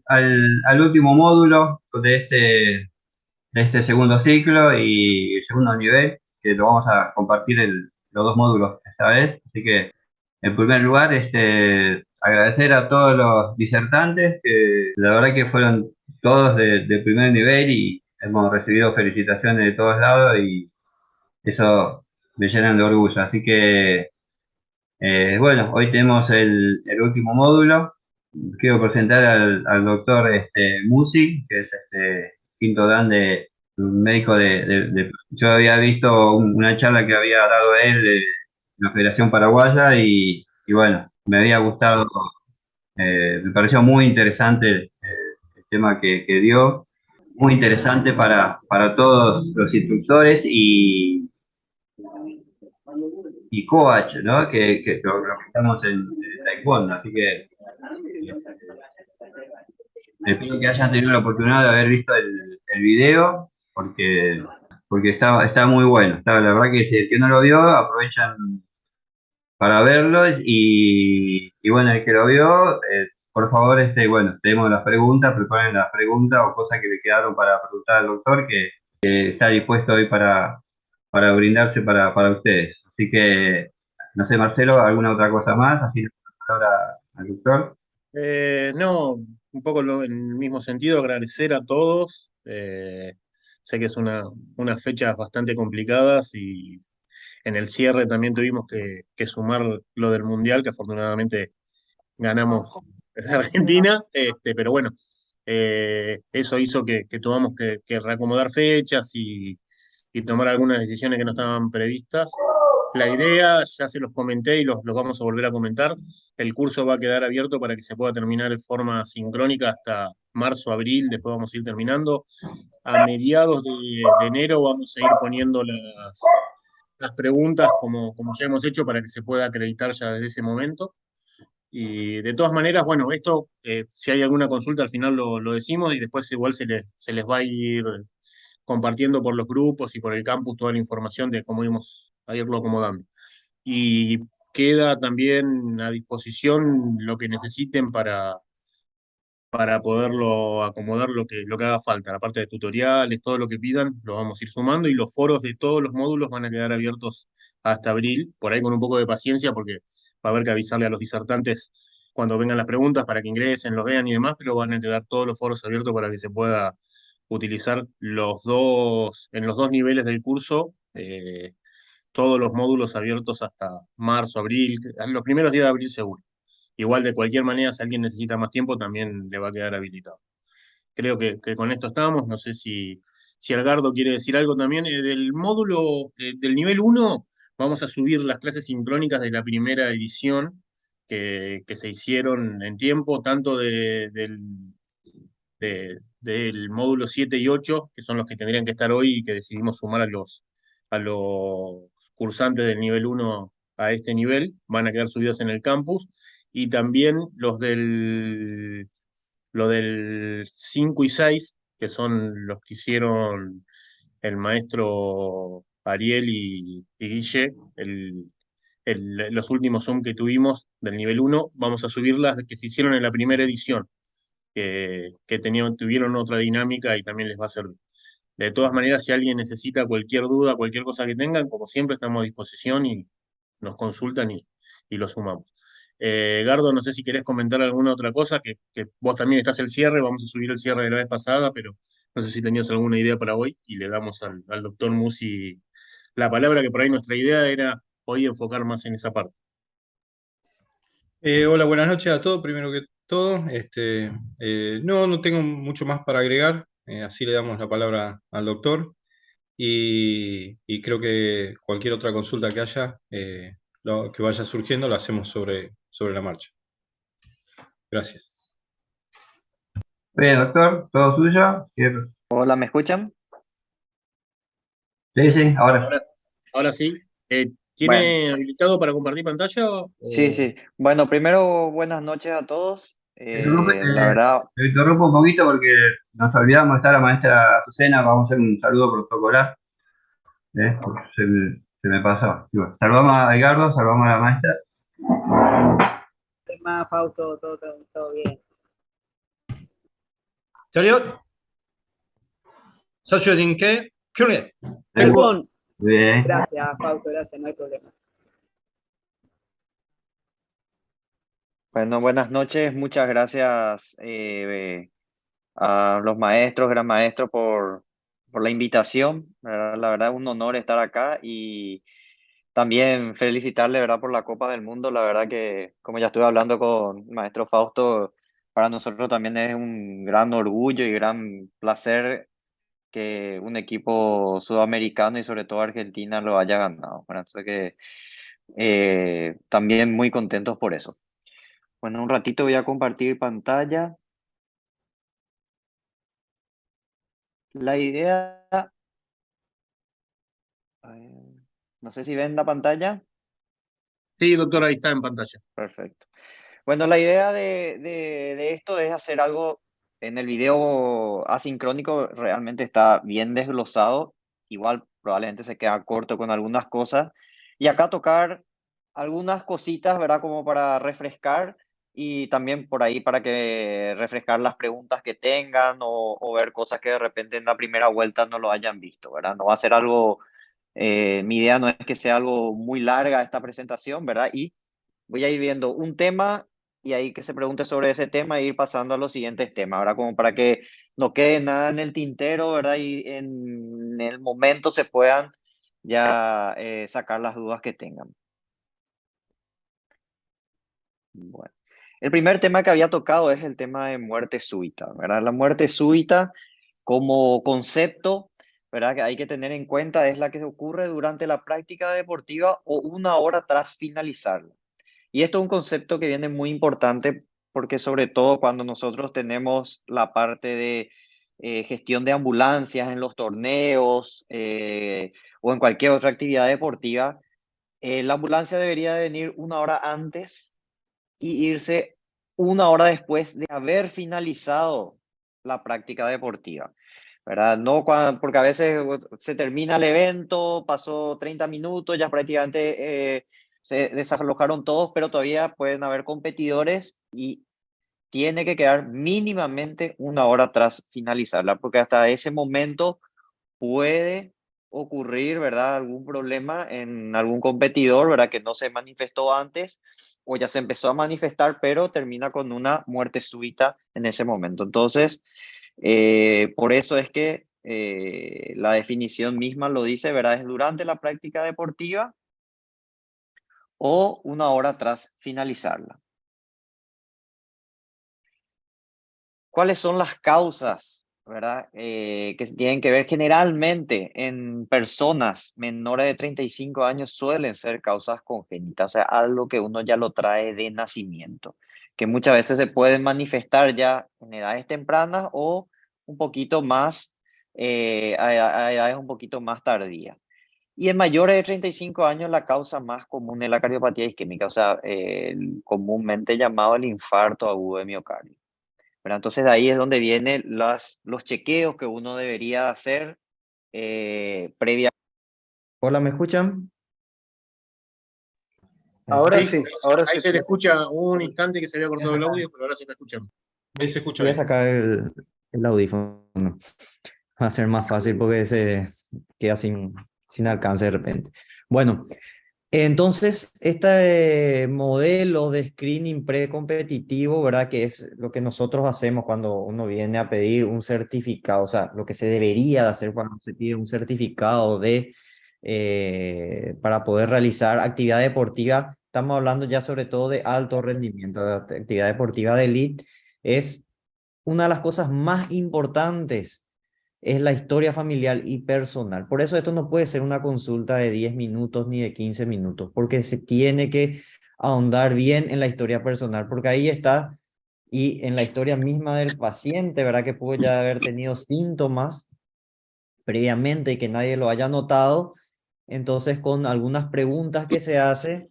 al último módulo de este segundo ciclo y segundo nivel, que lo vamos a compartir los dos módulos esta vez. Así que, en primer lugar, agradecer a todos los disertantes, que la verdad que fueron todos de primer nivel y hemos recibido felicitaciones de todos lados y eso me llenan de orgullo. Así que, bueno, hoy tenemos el último módulo. Quiero presentar al doctor Musi, que es quinto dan de un médico Yo había visto una charla que había dado él de la Federación Paraguaya y bueno, me había gustado, me pareció muy interesante el tema que dio, muy interesante para todos los instructores y coach, ¿no? Que lo que estamos en Taekwondo, así que espero que hayan tenido la oportunidad de haber visto el video, porque está muy bueno. La verdad que si el que no lo vio, aprovechan para verlo y bueno, el que lo vio, por favor, bueno, tenemos las preguntas, preparen las preguntas o cosas que le quedaron para preguntar al doctor, que está dispuesto hoy para brindarse para ustedes. Así que, no sé, Marcelo, ¿alguna otra cosa más? Así le doy la palabra al doctor. No, un poco en el mismo sentido, agradecer a todos. Sé que es unas fechas bastante complicadas y en el cierre también tuvimos que sumar lo del Mundial, que afortunadamente ganamos en Argentina, pero bueno, eso hizo que tuvamos que reacomodar fechas y tomar algunas decisiones que no estaban previstas. La idea, ya se los comenté y los vamos a volver a comentar, el curso va a quedar abierto para que se pueda terminar de forma sincrónica hasta marzo, abril, después vamos a ir terminando. A mediados de enero vamos a ir poniendo las preguntas como ya hemos hecho para que se pueda acreditar ya desde ese momento. Y de todas maneras, bueno, esto, si hay alguna consulta al final lo decimos y después igual se les va a ir compartiendo por los grupos y por el campus toda la información de cómo íbamos a irlo acomodando. Y queda también a disposición lo que necesiten para poderlo acomodar lo que haga falta. La parte de tutoriales, todo lo que pidan, lo vamos a ir sumando y los foros de todos los módulos van a quedar abiertos hasta abril, por ahí con un poco de paciencia porque va a haber que avisarle a los disertantes cuando vengan las preguntas para que ingresen, los vean y demás, pero van a quedar todos los foros abiertos para que se pueda utilizar en los dos niveles del curso, todos los módulos abiertos hasta marzo, abril, en los primeros días de abril seguro. Igual de cualquier manera, si alguien necesita más tiempo, también le va a quedar habilitado. Creo que con esto estamos. No sé si Algardo quiere decir algo también. Del módulo, del nivel uno vamos a subir las clases sincrónicas de la primera edición que se hicieron en tiempo, tanto del módulo 7 y 8 que son los que tendrían que estar hoy y que decidimos sumar a los cursantes del nivel uno a este nivel, van a quedar subidos en el campus, y también lo del 5 y 6 que son los que hicieron el maestro Ariel y Guille, los últimos Zoom que tuvimos del nivel uno vamos a subir las que se hicieron en la primera edición, que tuvieron otra dinámica y también les va a servir. De todas maneras, si alguien necesita cualquier duda, cualquier cosa que tengan, como siempre estamos a disposición y nos consultan y lo sumamos. Gardo, no sé si querés comentar alguna otra cosa, que vos también estás el cierre, vamos a subir el cierre de la vez pasada, pero no sé si tenías alguna idea para hoy y le damos al doctor Musi la palabra, que por ahí nuestra idea era hoy enfocar más en esa parte. Hola, buenas noches a todos. Primero que todo, no tengo mucho más para agregar. Así le damos la palabra al doctor y creo que cualquier otra consulta que haya, que vaya surgiendo, la hacemos sobre la marcha. Gracias. Bien, doctor, todo suyo. Hola, ¿me escuchan? Sí, sí, ahora. Ahora sí, Bueno, ¿tiene habilitado para compartir pantalla? sí, sí. Bueno, primero, buenas noches a todos. Te interrumpo, La verdad, te interrumpo un poquito porque nos olvidamos, está la maestra Azucena, vamos a hacer un saludo protocolar, porque se me pasó. Digo, saludamos a Edgardo, saludamos a la maestra. Más, Fausto, todo bien. Chariot. Sacho Dinke. Kyrie. Perdón. Bien. Gracias, Fausto, gracias, no hay problema. Bueno, buenas noches. Muchas gracias a los maestros, gran maestro, por la invitación. ¿Verdad? La verdad es un honor estar acá y también felicitarle, ¿verdad? Por la Copa del Mundo. La verdad que, como ya estuve hablando con el maestro Fausto, para nosotros también es un gran orgullo y gran placer que un equipo sudamericano y sobre todo Argentina lo haya ganado. Bueno, entonces que también muy contentos por eso. Bueno, un ratito voy a compartir pantalla. La idea, a ver, no sé si ven la pantalla. Sí, doctor, ahí está en pantalla. Perfecto. Bueno, la idea de esto es hacer algo en el video asincrónico, realmente está bien desglosado, igual probablemente se queda corto con algunas cosas, y acá tocar algunas cositas, ¿verdad? Como para refrescar y también por ahí para que refrescar las preguntas que tengan o ver cosas que de repente en la primera vuelta no lo hayan visto, ¿verdad? No va a ser algo, mi idea no es que sea algo muy larga esta presentación, ¿verdad? Y voy a ir viendo un tema y ahí que se pregunte sobre ese tema e ir pasando a los siguientes temas, ¿verdad? Como para que no quede nada en el tintero, ¿verdad? Y en el momento se puedan ya sacar las dudas que tengan. Bueno, el primer tema que había tocado es el tema de muerte súbita, ¿verdad? La muerte súbita como concepto, ¿verdad? Que hay que tener en cuenta es la que ocurre durante la práctica deportiva o una hora tras finalizarla. Y esto es un concepto que viene muy importante porque sobre todo cuando nosotros tenemos la parte de gestión de ambulancias en los torneos o en cualquier otra actividad deportiva, la ambulancia debería de venir una hora antes y irse una hora después de haber finalizado la práctica deportiva. ¿Verdad? No porque a veces se termina el evento, pasó 30 minutos, ya prácticamente se desalojaron todos, pero todavía pueden haber competidores y tiene que quedar mínimamente una hora tras finalizarla, porque hasta ese momento puede ocurrir, ¿verdad? Algún problema en algún competidor, ¿verdad? Que no se manifestó antes o ya se empezó a manifestar, pero termina con una muerte súbita en ese momento. Entonces, por eso es que la definición misma lo dice, ¿verdad? Es durante la práctica deportiva o una hora tras finalizarla. ¿Cuáles son las causas, verdad? Que tienen que ver generalmente en personas menores de 35 años suelen ser causas congénitas, o sea, algo que uno ya lo trae de nacimiento, que muchas veces se pueden manifestar ya en edades tempranas o un poquito más, a edades un poquito más tardías. Y en mayores de 35 años la causa más común es la cardiopatía isquémica, o sea, comúnmente llamado el infarto agudo de miocardio. ¿Verdad? Entonces de ahí es donde vienen los chequeos que uno debería hacer previa. Hola, ¿me escuchan? Ahora Sí, sí, ahora ahí sí. se le escucha un instante que se había cortado el audio, pero ahora se está escuchando. Ahí se escucha Voy a bien. sacar el audífono. Va a ser más fácil porque se queda sin alcance de repente. Bueno, entonces este modelo de screening precompetitivo, ¿verdad? Que es lo que nosotros hacemos cuando uno viene a pedir un certificado, o sea, lo que se debería de hacer cuando se pide un certificado para poder realizar actividad deportiva. Estamos hablando ya sobre todo de alto rendimiento, de actividad deportiva de elite. Es una de las cosas más importantes es la historia familiar y personal. Por eso esto no puede ser una consulta de 10 minutos ni de 15 minutos, porque se tiene que ahondar bien en la historia personal, porque ahí está, y en la historia misma del paciente, ¿verdad? Que puede ya haber tenido síntomas previamente y que nadie lo haya notado. Entonces, con algunas preguntas que se hace,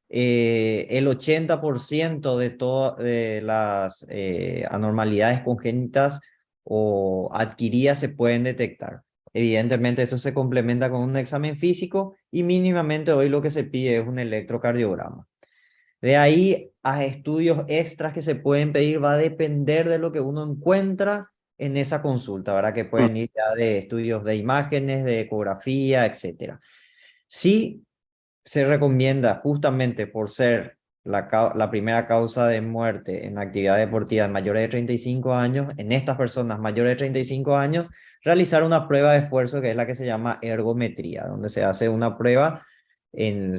el 80% de todas de las anormalidades congénitas o adquiridas se pueden detectar. Evidentemente, esto se complementa con un examen físico y mínimamente hoy lo que se pide es un electrocardiograma. De ahí a estudios extras que se pueden pedir va a depender de lo que uno encuentra en esa consulta, ¿verdad? Que pueden ir ya de estudios de imágenes, de ecografía, etcétera. Sí se recomienda, justamente por ser la primera causa de muerte en actividad deportiva en mayores de 35 años, en estas personas mayores de 35 años, realizar una prueba de esfuerzo que es la que se llama ergometría, donde se hace una prueba,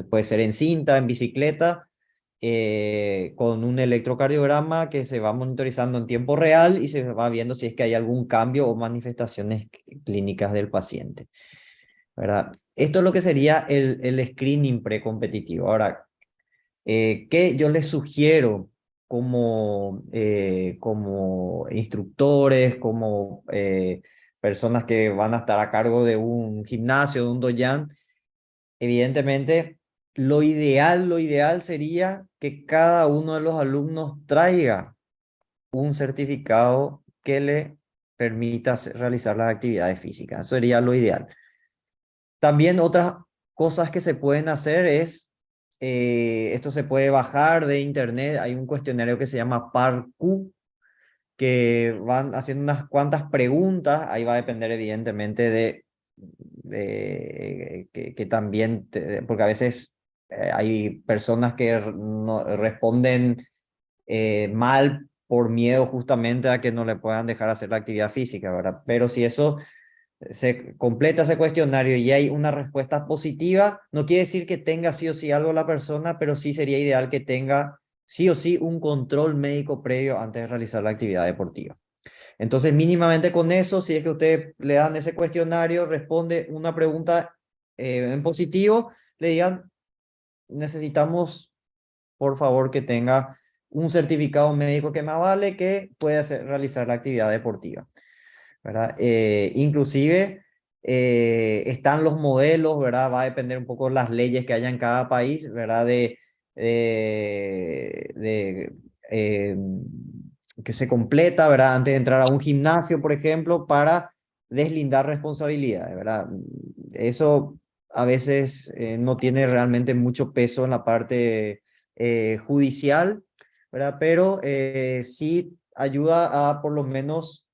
puede ser en cinta, en bicicleta, con un electrocardiograma que se va monitorizando en tiempo real y se va viendo si es que hay algún cambio o manifestaciones clínicas del paciente, ¿verdad? Esto es lo que sería el screening precompetitivo. Ahora, ¿qué yo les sugiero como instructores, como personas que van a estar a cargo de un gimnasio, de un doyan? Evidentemente, lo ideal sería que cada uno de los alumnos traiga un certificado que le permita realizar las actividades físicas. Eso sería lo ideal. También otras cosas que se pueden hacer es, esto se puede bajar de internet, hay un cuestionario que se llama PARQ, que van haciendo unas cuantas preguntas, ahí va a depender evidentemente que también, porque a veces hay personas que no, responden mal por miedo justamente a que no le puedan dejar hacer la actividad física, ¿verdad? Pero si eso se completa ese cuestionario y hay una respuesta positiva, no quiere decir que tenga sí o sí algo la persona, pero sí sería ideal que tenga sí o sí un control médico previo antes de realizar la actividad deportiva. Entonces, mínimamente con eso, si es que usted le dan ese cuestionario, responde una pregunta en positivo, le digan, necesitamos, por favor, que tenga un certificado médico que me avale que puede realizar la actividad deportiva, ¿verdad? Inclusive están los modelos, ¿verdad? Va a depender un poco de las leyes que haya en cada país, ¿verdad? De que se completa, ¿verdad? Antes de entrar a un gimnasio, por ejemplo, para deslindar responsabilidades, ¿verdad? Eso a veces no tiene realmente mucho peso en la parte judicial, ¿verdad? Pero sí ayuda a por lo menos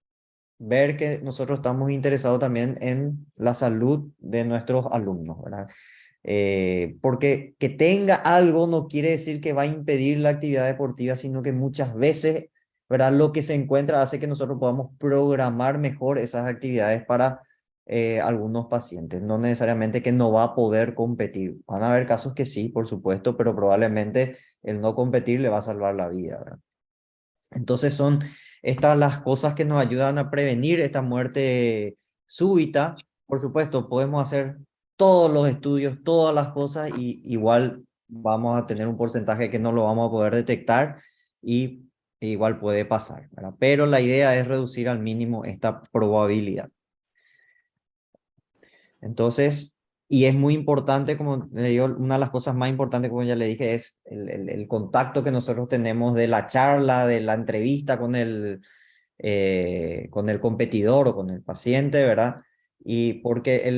ver que nosotros estamos interesados también en la salud de nuestros alumnos, ¿verdad? Porque que tenga algo no quiere decir que va a impedir la actividad deportiva, sino que muchas veces, ¿verdad? Lo que se encuentra hace que nosotros podamos programar mejor esas actividades para algunos pacientes. No necesariamente que no va a poder competir. Van a haber casos que sí, por supuesto, pero probablemente el no competir le va a salvar la vida, ¿verdad? Entonces son estas las cosas que nos ayudan a prevenir esta muerte súbita. Por supuesto, podemos hacer todos los estudios, todas las cosas y igual vamos a tener un porcentaje que no lo vamos a poder detectar y igual puede pasar, ¿verdad? Pero la idea es reducir al mínimo esta probabilidad. Entonces, y es muy importante, como le digo, una de las cosas más importantes, como ya le dije, es el contacto que nosotros tenemos de la charla, de la entrevista con el competidor o con el paciente, ¿verdad? Y porque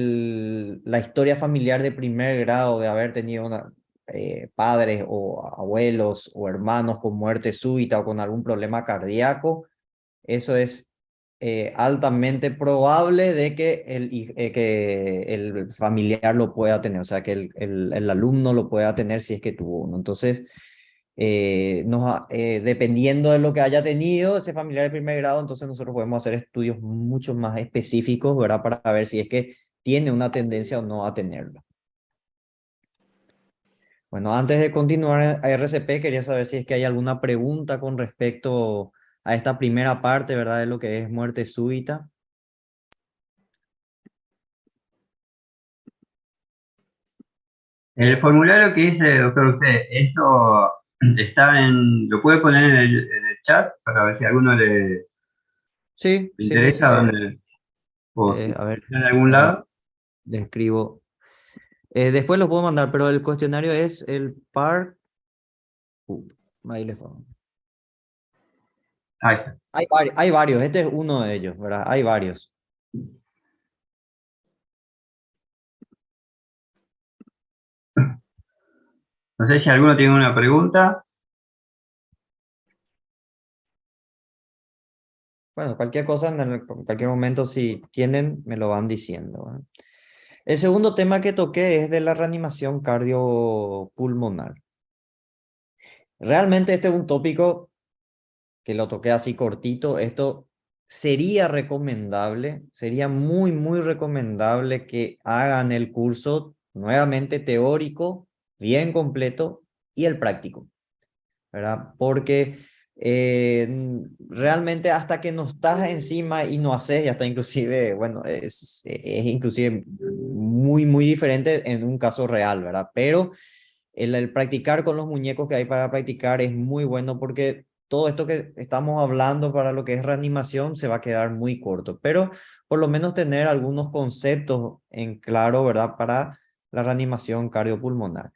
la historia familiar de primer grado, de haber tenido padres o abuelos o hermanos con muerte súbita o con algún problema cardíaco, eso es altamente probable de que el familiar lo pueda tener, o sea, que el alumno lo pueda tener si es que tuvo uno. Entonces, dependiendo de lo que haya tenido ese familiar de primer grado, entonces nosotros podemos hacer estudios mucho más específicos, ¿verdad? Para ver si es que tiene una tendencia o no a tenerlo. Bueno, antes de continuar a RCP, quería saber si es que hay alguna pregunta con respecto a esta primera parte, ¿verdad? De lo que es muerte súbita. El formulario que dice, doctor, usted, ¿esto lo puede poner en el chat para ver si a alguno le Sí, sí, sí. interesa, o si A ver, está en algún ahí lado? le escribo. Después lo puedo mandar, pero el cuestionario es el PAR. Ahí les pongo. Ahí está. Hay varios, este es uno de ellos, ¿verdad? Hay varios. No sé si alguno tiene una pregunta. bueno, cualquier cosa en cualquier momento, si tienen, me lo van diciendo, ¿verdad? El segundo tema que toqué es de la reanimación cardiopulmonar. Realmente este es un tópico que lo toqué así cortito. Esto sería recomendable, sería muy, muy recomendable que hagan el curso nuevamente teórico, bien completo, y el práctico, ¿verdad? Porque realmente hasta que no estás encima y no haces, y hasta inclusive, bueno, es inclusive muy, muy diferente en un caso real, ¿verdad? Pero el practicar con los muñecos que hay para practicar es muy bueno porque todo esto que estamos hablando para lo que es reanimación se va a quedar muy corto, pero por lo menos tener algunos conceptos en claro, ¿verdad? Para la reanimación cardiopulmonar.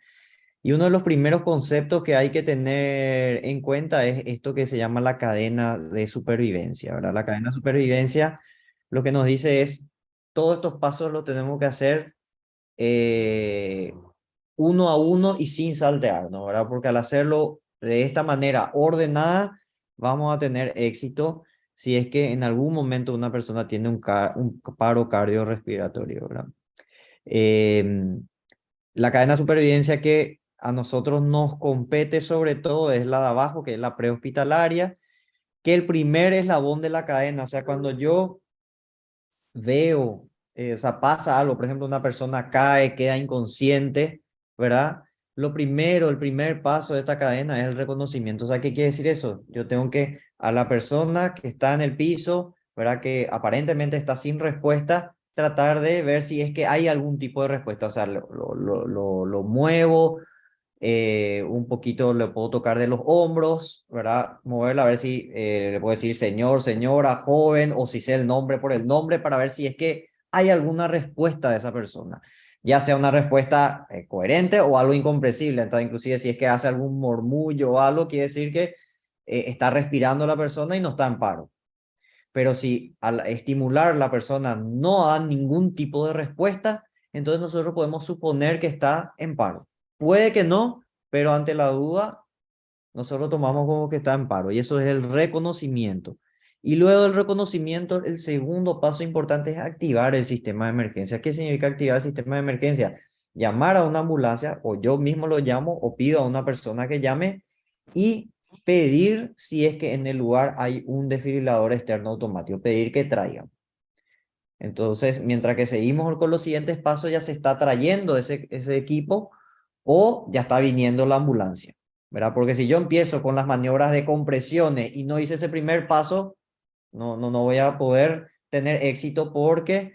Y uno de los primeros conceptos que hay que tener en cuenta es esto que se llama la cadena de supervivencia, ¿verdad? La cadena de supervivencia lo que nos dice es, todos estos pasos los tenemos que hacer eh, uno a uno y sin saltear, ¿no? ¿Verdad? Porque al hacerlo de esta manera ordenada, vamos a tener éxito si es que en algún momento una persona tiene un paro cardiorrespiratorio, ¿verdad? Em, la cadena de supervivencia que a nosotros nos compete sobre todo es la de abajo, que es la prehospitalaria, que el primer eslabón de la cadena, o sea, cuando yo veo, o sea, pasa algo, por ejemplo, una persona cae, queda inconsciente, ¿verdad? Lo primero, el primer paso de esta cadena es el reconocimiento. O sea, ¿qué quiere decir eso? Yo tengo que a la persona que está en el piso, ¿verdad? Que aparentemente está sin respuesta, tratar de ver si es que hay algún tipo de respuesta. O sea, lo muevo, un poquito le puedo tocar de los hombros, ¿verdad? Moverla a ver si le puedo decir señor, señora, joven, o si sé el nombre por el nombre para ver si es que hay alguna respuesta de esa persona, ya sea una respuesta coherente o algo incomprensible. Entonces, inclusive si es que hace algún murmullo o algo, quiere decir que está respirando la persona y no está en paro. Pero si al estimular la persona no da ningún tipo de respuesta, entonces nosotros podemos suponer que está en paro. Puede que no, pero ante la duda, nosotros tomamos como que está en paro y eso es el reconocimiento. Y luego del reconocimiento, el segundo paso importante es activar el sistema de emergencia. ¿Qué significa activar el sistema de emergencia? Llamar a una ambulancia o yo mismo lo llamo o pido a una persona que llame y pedir si es que en el lugar hay un desfibrilador externo automático, pedir que traigan. Entonces, mientras que seguimos con los siguientes pasos, ya se está trayendo ese equipo o ya está viniendo la ambulancia, ¿verdad? Porque si yo empiezo con las maniobras de compresiones y no hice ese primer paso, no voy a poder tener éxito porque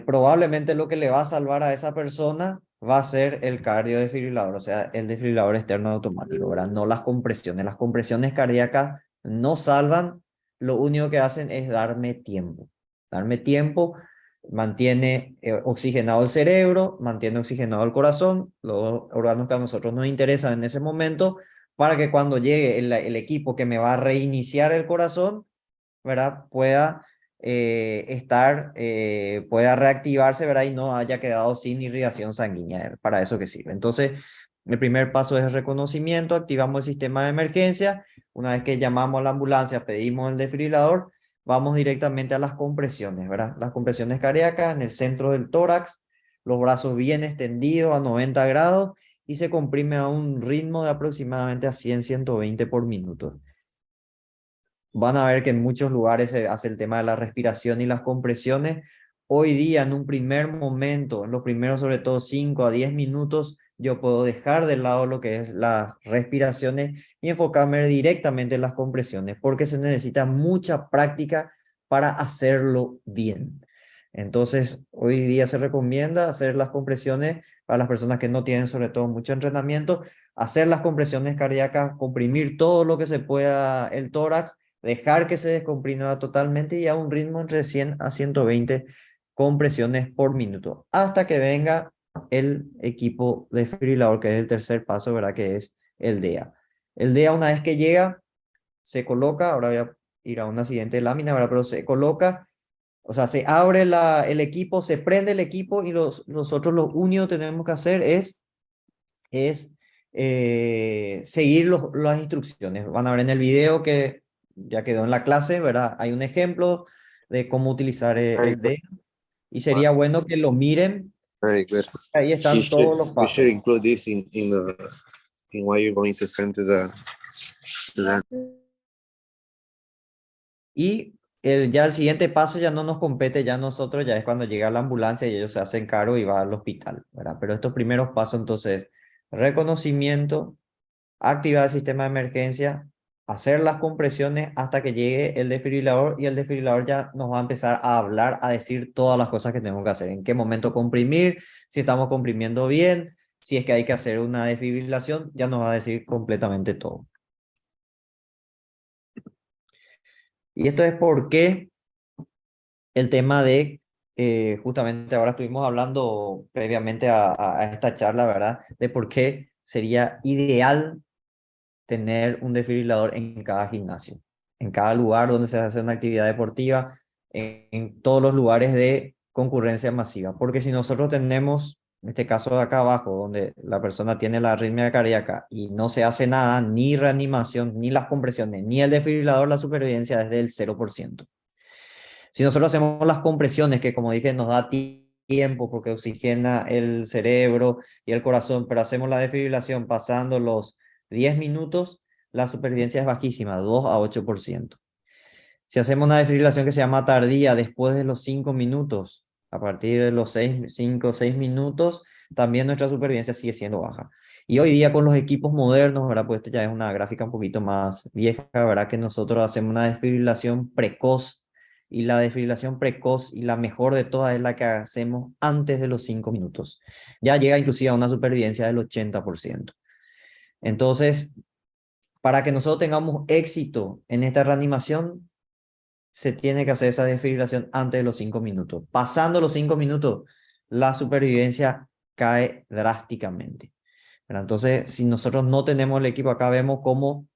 probablemente lo que le va a salvar a esa persona va a ser el cardiodesfibrilador, o sea, el desfibrilador externo automático, ¿verdad? No las compresiones. Las compresiones cardíacas no salvan, lo único que hacen es darme tiempo. Darme tiempo mantiene oxigenado el cerebro, mantiene oxigenado el corazón, los órganos que a nosotros nos interesan en ese momento, para que cuando llegue el equipo que me va a reiniciar el corazón, ¿verdad? Pueda reactivarse, ¿verdad? Y no haya quedado sin irrigación sanguínea, para eso que sirve. Entonces, el primer paso es el reconocimiento, activamos el sistema de emergencia, una vez que llamamos a la ambulancia, pedimos el desfibrilador, vamos directamente a las compresiones, ¿verdad? Las compresiones cardíacas en el centro del tórax, los brazos bien extendidos a 90 grados y se comprime a un ritmo de aproximadamente a 100-120 por minuto. Van a ver que en muchos lugares se hace el tema de la respiración y las compresiones. Hoy día, en un primer momento, en los primeros sobre todo 5 a 10 minutos, yo puedo dejar de lado lo que es las respiraciones y enfocarme directamente en las compresiones, porque se necesita mucha práctica para hacerlo bien. Entonces, hoy día se recomienda hacer las compresiones para las personas que no tienen sobre todo mucho entrenamiento, hacer las compresiones cardíacas, comprimir todo lo que se pueda el tórax, dejar que se descomprima totalmente y a un ritmo entre 100 a 120 compresiones por minuto, hasta que venga el equipo desfibrilador, que es el tercer paso, ¿verdad? Que es el DEA. El DEA, una vez que llega, se coloca, ahora voy a ir a una siguiente lámina, ¿verdad? Pero se coloca, o sea, se abre el equipo, se prende el equipo y nosotros lo único que tenemos que hacer es seguir las instrucciones. Van a ver en el video que ya quedó en la clase, ¿verdad? Hay un ejemplo de cómo utilizar Very el good. DEA y sería bueno que lo miren. Very good. Ahí están todos los You pasos. should include this in what you're going to send to the Y ya el siguiente paso ya no nos compete ya a nosotros, ya es cuando llega la ambulancia y ellos se hacen cargo y van al hospital, ¿verdad? Pero estos primeros pasos, entonces, reconocimiento, activar el sistema de emergencia, hacer las compresiones hasta que llegue el desfibrilador y el desfibrilador ya nos va a empezar a hablar, a decir todas las cosas que tenemos que hacer, en qué momento comprimir, si estamos comprimiendo bien, si es que hay que hacer una desfibrilación, ya nos va a decir completamente todo. Y esto es porque el tema de, justamente ahora estuvimos hablando previamente a esta charla, ¿verdad? De por qué sería ideal tener un desfibrilador en cada gimnasio, en cada lugar donde se hace una actividad deportiva, en todos los lugares de concurrencia masiva. Porque si nosotros tenemos, en este caso de acá abajo, donde la persona tiene la arritmia cardíaca y no se hace nada, ni reanimación, ni las compresiones, ni el desfibrilador, la supervivencia es del 0%. Si nosotros hacemos las compresiones, que como dije nos da tiempo porque oxigena el cerebro y el corazón, pero hacemos la desfibrilación pasando los 10 minutos, la supervivencia es bajísima, 2 a 8%. Si hacemos una desfibrilación que se llama tardía después de los 5 minutos, a partir de los 5 o 6 minutos, también nuestra supervivencia sigue siendo baja. Y hoy día con los equipos modernos, ¿verdad? Pues esto ya es una gráfica un poquito más vieja, ¿verdad? Que nosotros hacemos una desfibrilación precoz y la desfibrilación precoz y la mejor de todas es la que hacemos antes de los 5 minutos. Ya llega inclusive a una supervivencia del 80%. Entonces, para que nosotros tengamos éxito en esta reanimación, se tiene que hacer esa desfibrilación antes de los 5 minutos. Pasando los 5 minutos, la supervivencia cae drásticamente. Pero entonces, si nosotros no tenemos el equipo, acá vemos cómo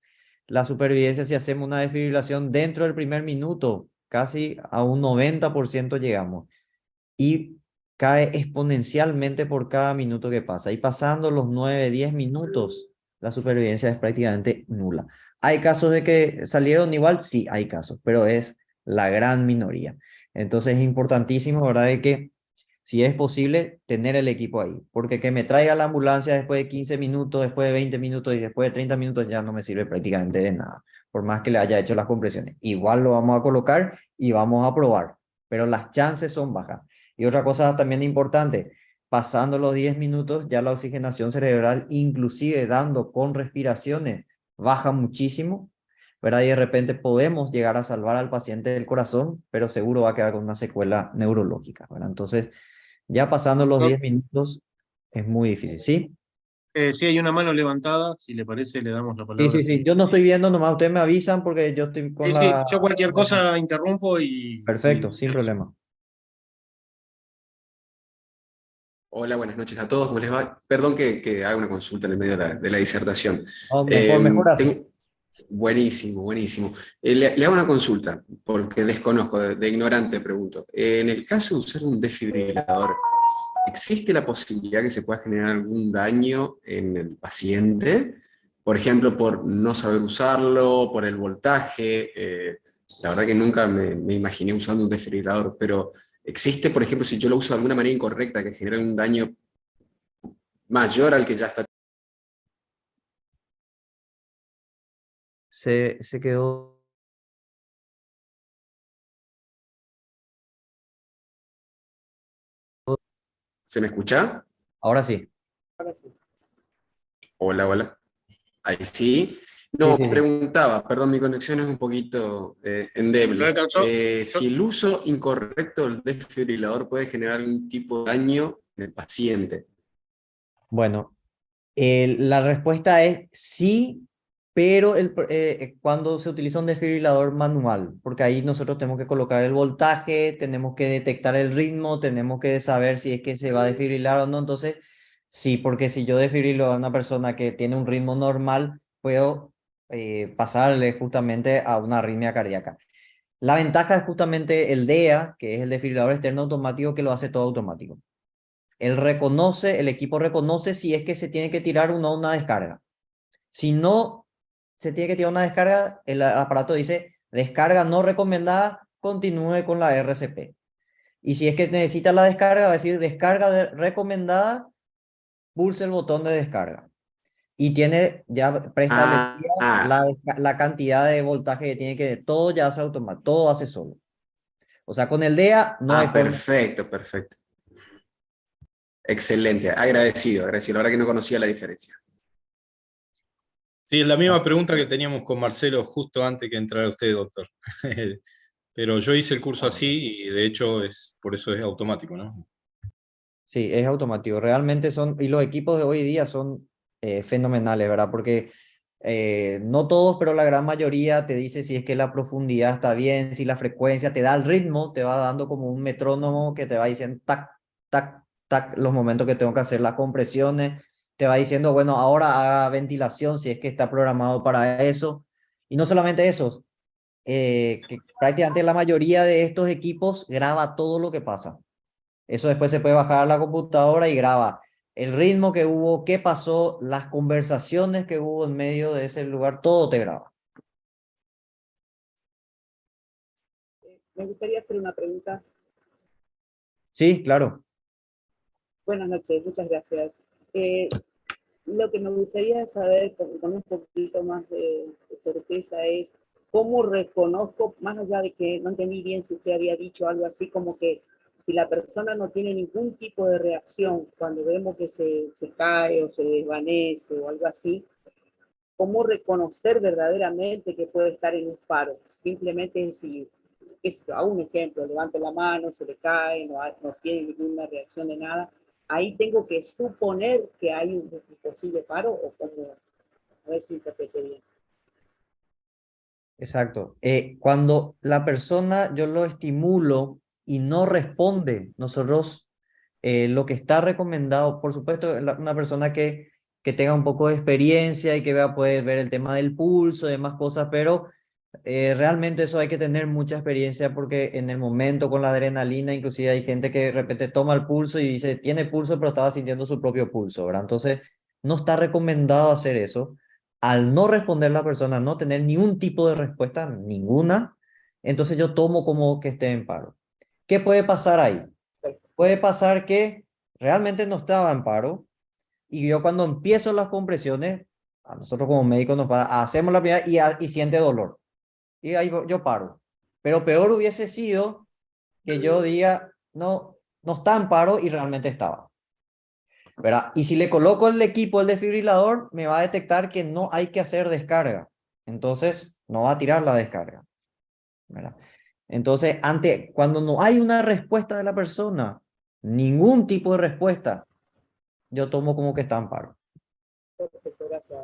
la supervivencia, si hacemos una desfibrilación dentro del primer minuto, casi a un 90% llegamos. Y cae exponencialmente por cada minuto que pasa. Y pasando los 9, 10 minutos, la supervivencia es prácticamente nula. ¿Hay casos de que salieron igual? Sí, hay casos, pero es la gran minoría. Entonces es importantísimo, ¿verdad? De que si es posible, tener el equipo ahí. Porque que me traiga la ambulancia después de 15 minutos, después de 20 minutos y después de 30 minutos ya no me sirve prácticamente de nada. Por más que le haya hecho las compresiones. Igual lo vamos a colocar y vamos a probar. Pero las chances son bajas. Y otra cosa también importante, pasando los 10 minutos, ya la oxigenación cerebral, inclusive dando con respiraciones, baja muchísimo, ¿verdad? Y de repente podemos llegar a salvar al paciente del corazón, pero seguro va a quedar con una secuela neurológica, ¿verdad? Entonces, ya pasando los 10 minutos, es muy difícil, ¿sí? Sí, hay una mano levantada, si le parece, le damos la Sí, palabra. sí, sí. Yo no estoy viendo, nomás ustedes me avisan porque yo estoy con Sí, sí, la... yo cualquier cosa interrumpo y Perfecto, sin problema. Hola, buenas noches a todos. ¿Cómo les va? Perdón que haga una consulta en el medio de la disertación. Oh, mejor así. Buenísimo, buenísimo. Le hago una consulta, porque desconozco, de ignorante pregunto. En el caso de usar un desfibrilador, ¿existe la posibilidad que se pueda generar algún daño en el paciente? Por ejemplo, por no saber usarlo, por el voltaje. La verdad que nunca me imaginé usando un desfibrilador, pero ¿existe, por ejemplo, si yo lo uso de alguna manera incorrecta, que genere un daño mayor al que ya está? Se quedó... ¿Se me escucha? Ahora sí. Ahora sí. Hola, hola. Ahí sí. Sí, No, sí, sí. preguntaba, perdón, mi conexión es un poquito ¿No endeble. alcanzó? Si el uso incorrecto del desfibrilador puede generar algún tipo de daño en el paciente. Bueno, la respuesta es sí, pero cuando se utiliza un desfibrilador manual, porque ahí nosotros tenemos que colocar el voltaje, tenemos que detectar el ritmo, tenemos que saber si es que se va a desfibrilar o no. Entonces, sí, porque si yo desfibrilo a una persona que tiene un ritmo normal, puedo pasarle justamente a una arritmia cardíaca. La ventaja es justamente el DEA, que es el desfibrilador externo automático, que lo hace todo automático. El equipo reconoce si es que se tiene que tirar o no una descarga. Si no se tiene que tirar una descarga, el aparato dice descarga no recomendada, continúe con la RCP. Y si es que necesita la descarga, va a decir descarga recomendada, pulse el botón de descarga. Y tiene ya preestablecida la cantidad de voltaje que tiene que, todo ya hace automático, todo hace solo. O sea, con el DEA no hay forma. Perfecto, perfecto. Excelente, agradecido, agradecido. La verdad que no conocía la diferencia. Sí, es la misma pregunta que teníamos con Marcelo justo antes que entrara usted, doctor. Pero yo hice el curso así y de hecho por eso es automático, ¿no? Sí, es automático. Realmente son, y los equipos de hoy día son fenomenales, ¿verdad? Porque no todos, pero la gran mayoría te dice si es que la profundidad está bien, si la frecuencia te da el ritmo, te va dando como un metrónomo que te va diciendo tac, tac, tac, los momentos que tengo que hacer las compresiones, te va diciendo, bueno, ahora haga ventilación si es que está programado para eso. Y no solamente eso, que prácticamente la mayoría de estos equipos graba todo lo que pasa. Eso después se puede bajar a la computadora y graba el ritmo que hubo, qué pasó, las conversaciones que hubo en medio de ese lugar, todo te graba. Me gustaría hacer una pregunta. Sí, claro. Buenas noches, muchas gracias. Lo que me gustaría saber con un poquito más de certeza es cómo reconozco, más allá de que no entendí bien si usted había dicho algo así como que si la persona no tiene ningún tipo de reacción cuando vemos que se cae o se desvanece o algo así, cómo reconocer verdaderamente que puede estar en un paro. Simplemente si, a un ejemplo, levanta la mano, se le cae, no tiene ninguna reacción de nada, ahí tengo que suponer que hay un posible paro o cómo, a ver si interpreté bien. Exacto. Cuando la persona yo lo estimulo y no responde, nosotros lo que está recomendado, por supuesto, una persona que tenga un poco de experiencia y que vea, puede ver el tema del pulso y demás cosas, pero realmente eso hay que tener mucha experiencia porque en el momento con la adrenalina, inclusive hay gente que de repente toma el pulso y dice, tiene pulso, pero estaba sintiendo su propio pulso, ¿verdad? Entonces, no está recomendado hacer eso. Al no responder la persona, no tener ningún tipo de respuesta, ninguna, entonces yo tomo como que esté en paro. ¿Qué puede pasar ahí? Puede pasar que realmente no estaba en paro y yo cuando empiezo las compresiones, a nosotros como médicos nos hacemos la primera y siente dolor. Y ahí yo paro. Pero peor hubiese sido que yo diga, no, no está en paro y realmente estaba. ¿Verdad? Y si le coloco el equipo, el desfibrilador, me va a detectar que no hay que hacer descarga. Entonces, no va a tirar la descarga. ¿Verdad? Entonces, cuando no hay una respuesta de la persona, ningún tipo de respuesta, yo tomo como que está en paro. Perfecto, gracias.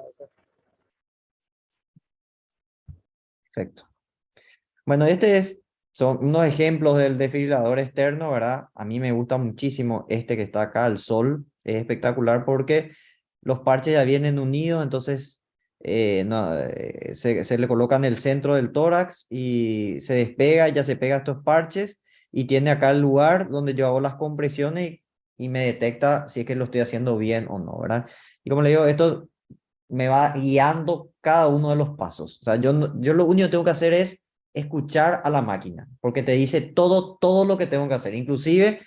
Perfecto. Bueno, son unos ejemplos del desfibrilador externo, ¿verdad? A mí me gusta muchísimo este que está acá, el Sol. Es espectacular porque los parches ya vienen unidos, entonces se le coloca en el centro del tórax y se despega, ya se pega a estos parches y tiene acá el lugar donde yo hago las compresiones y me detecta si es que lo estoy haciendo bien o no, ¿verdad? Y como le digo, esto me va guiando cada uno de los pasos. O sea, yo lo único que tengo que hacer es escuchar a la máquina, porque te dice todo lo que tengo que hacer. Inclusive,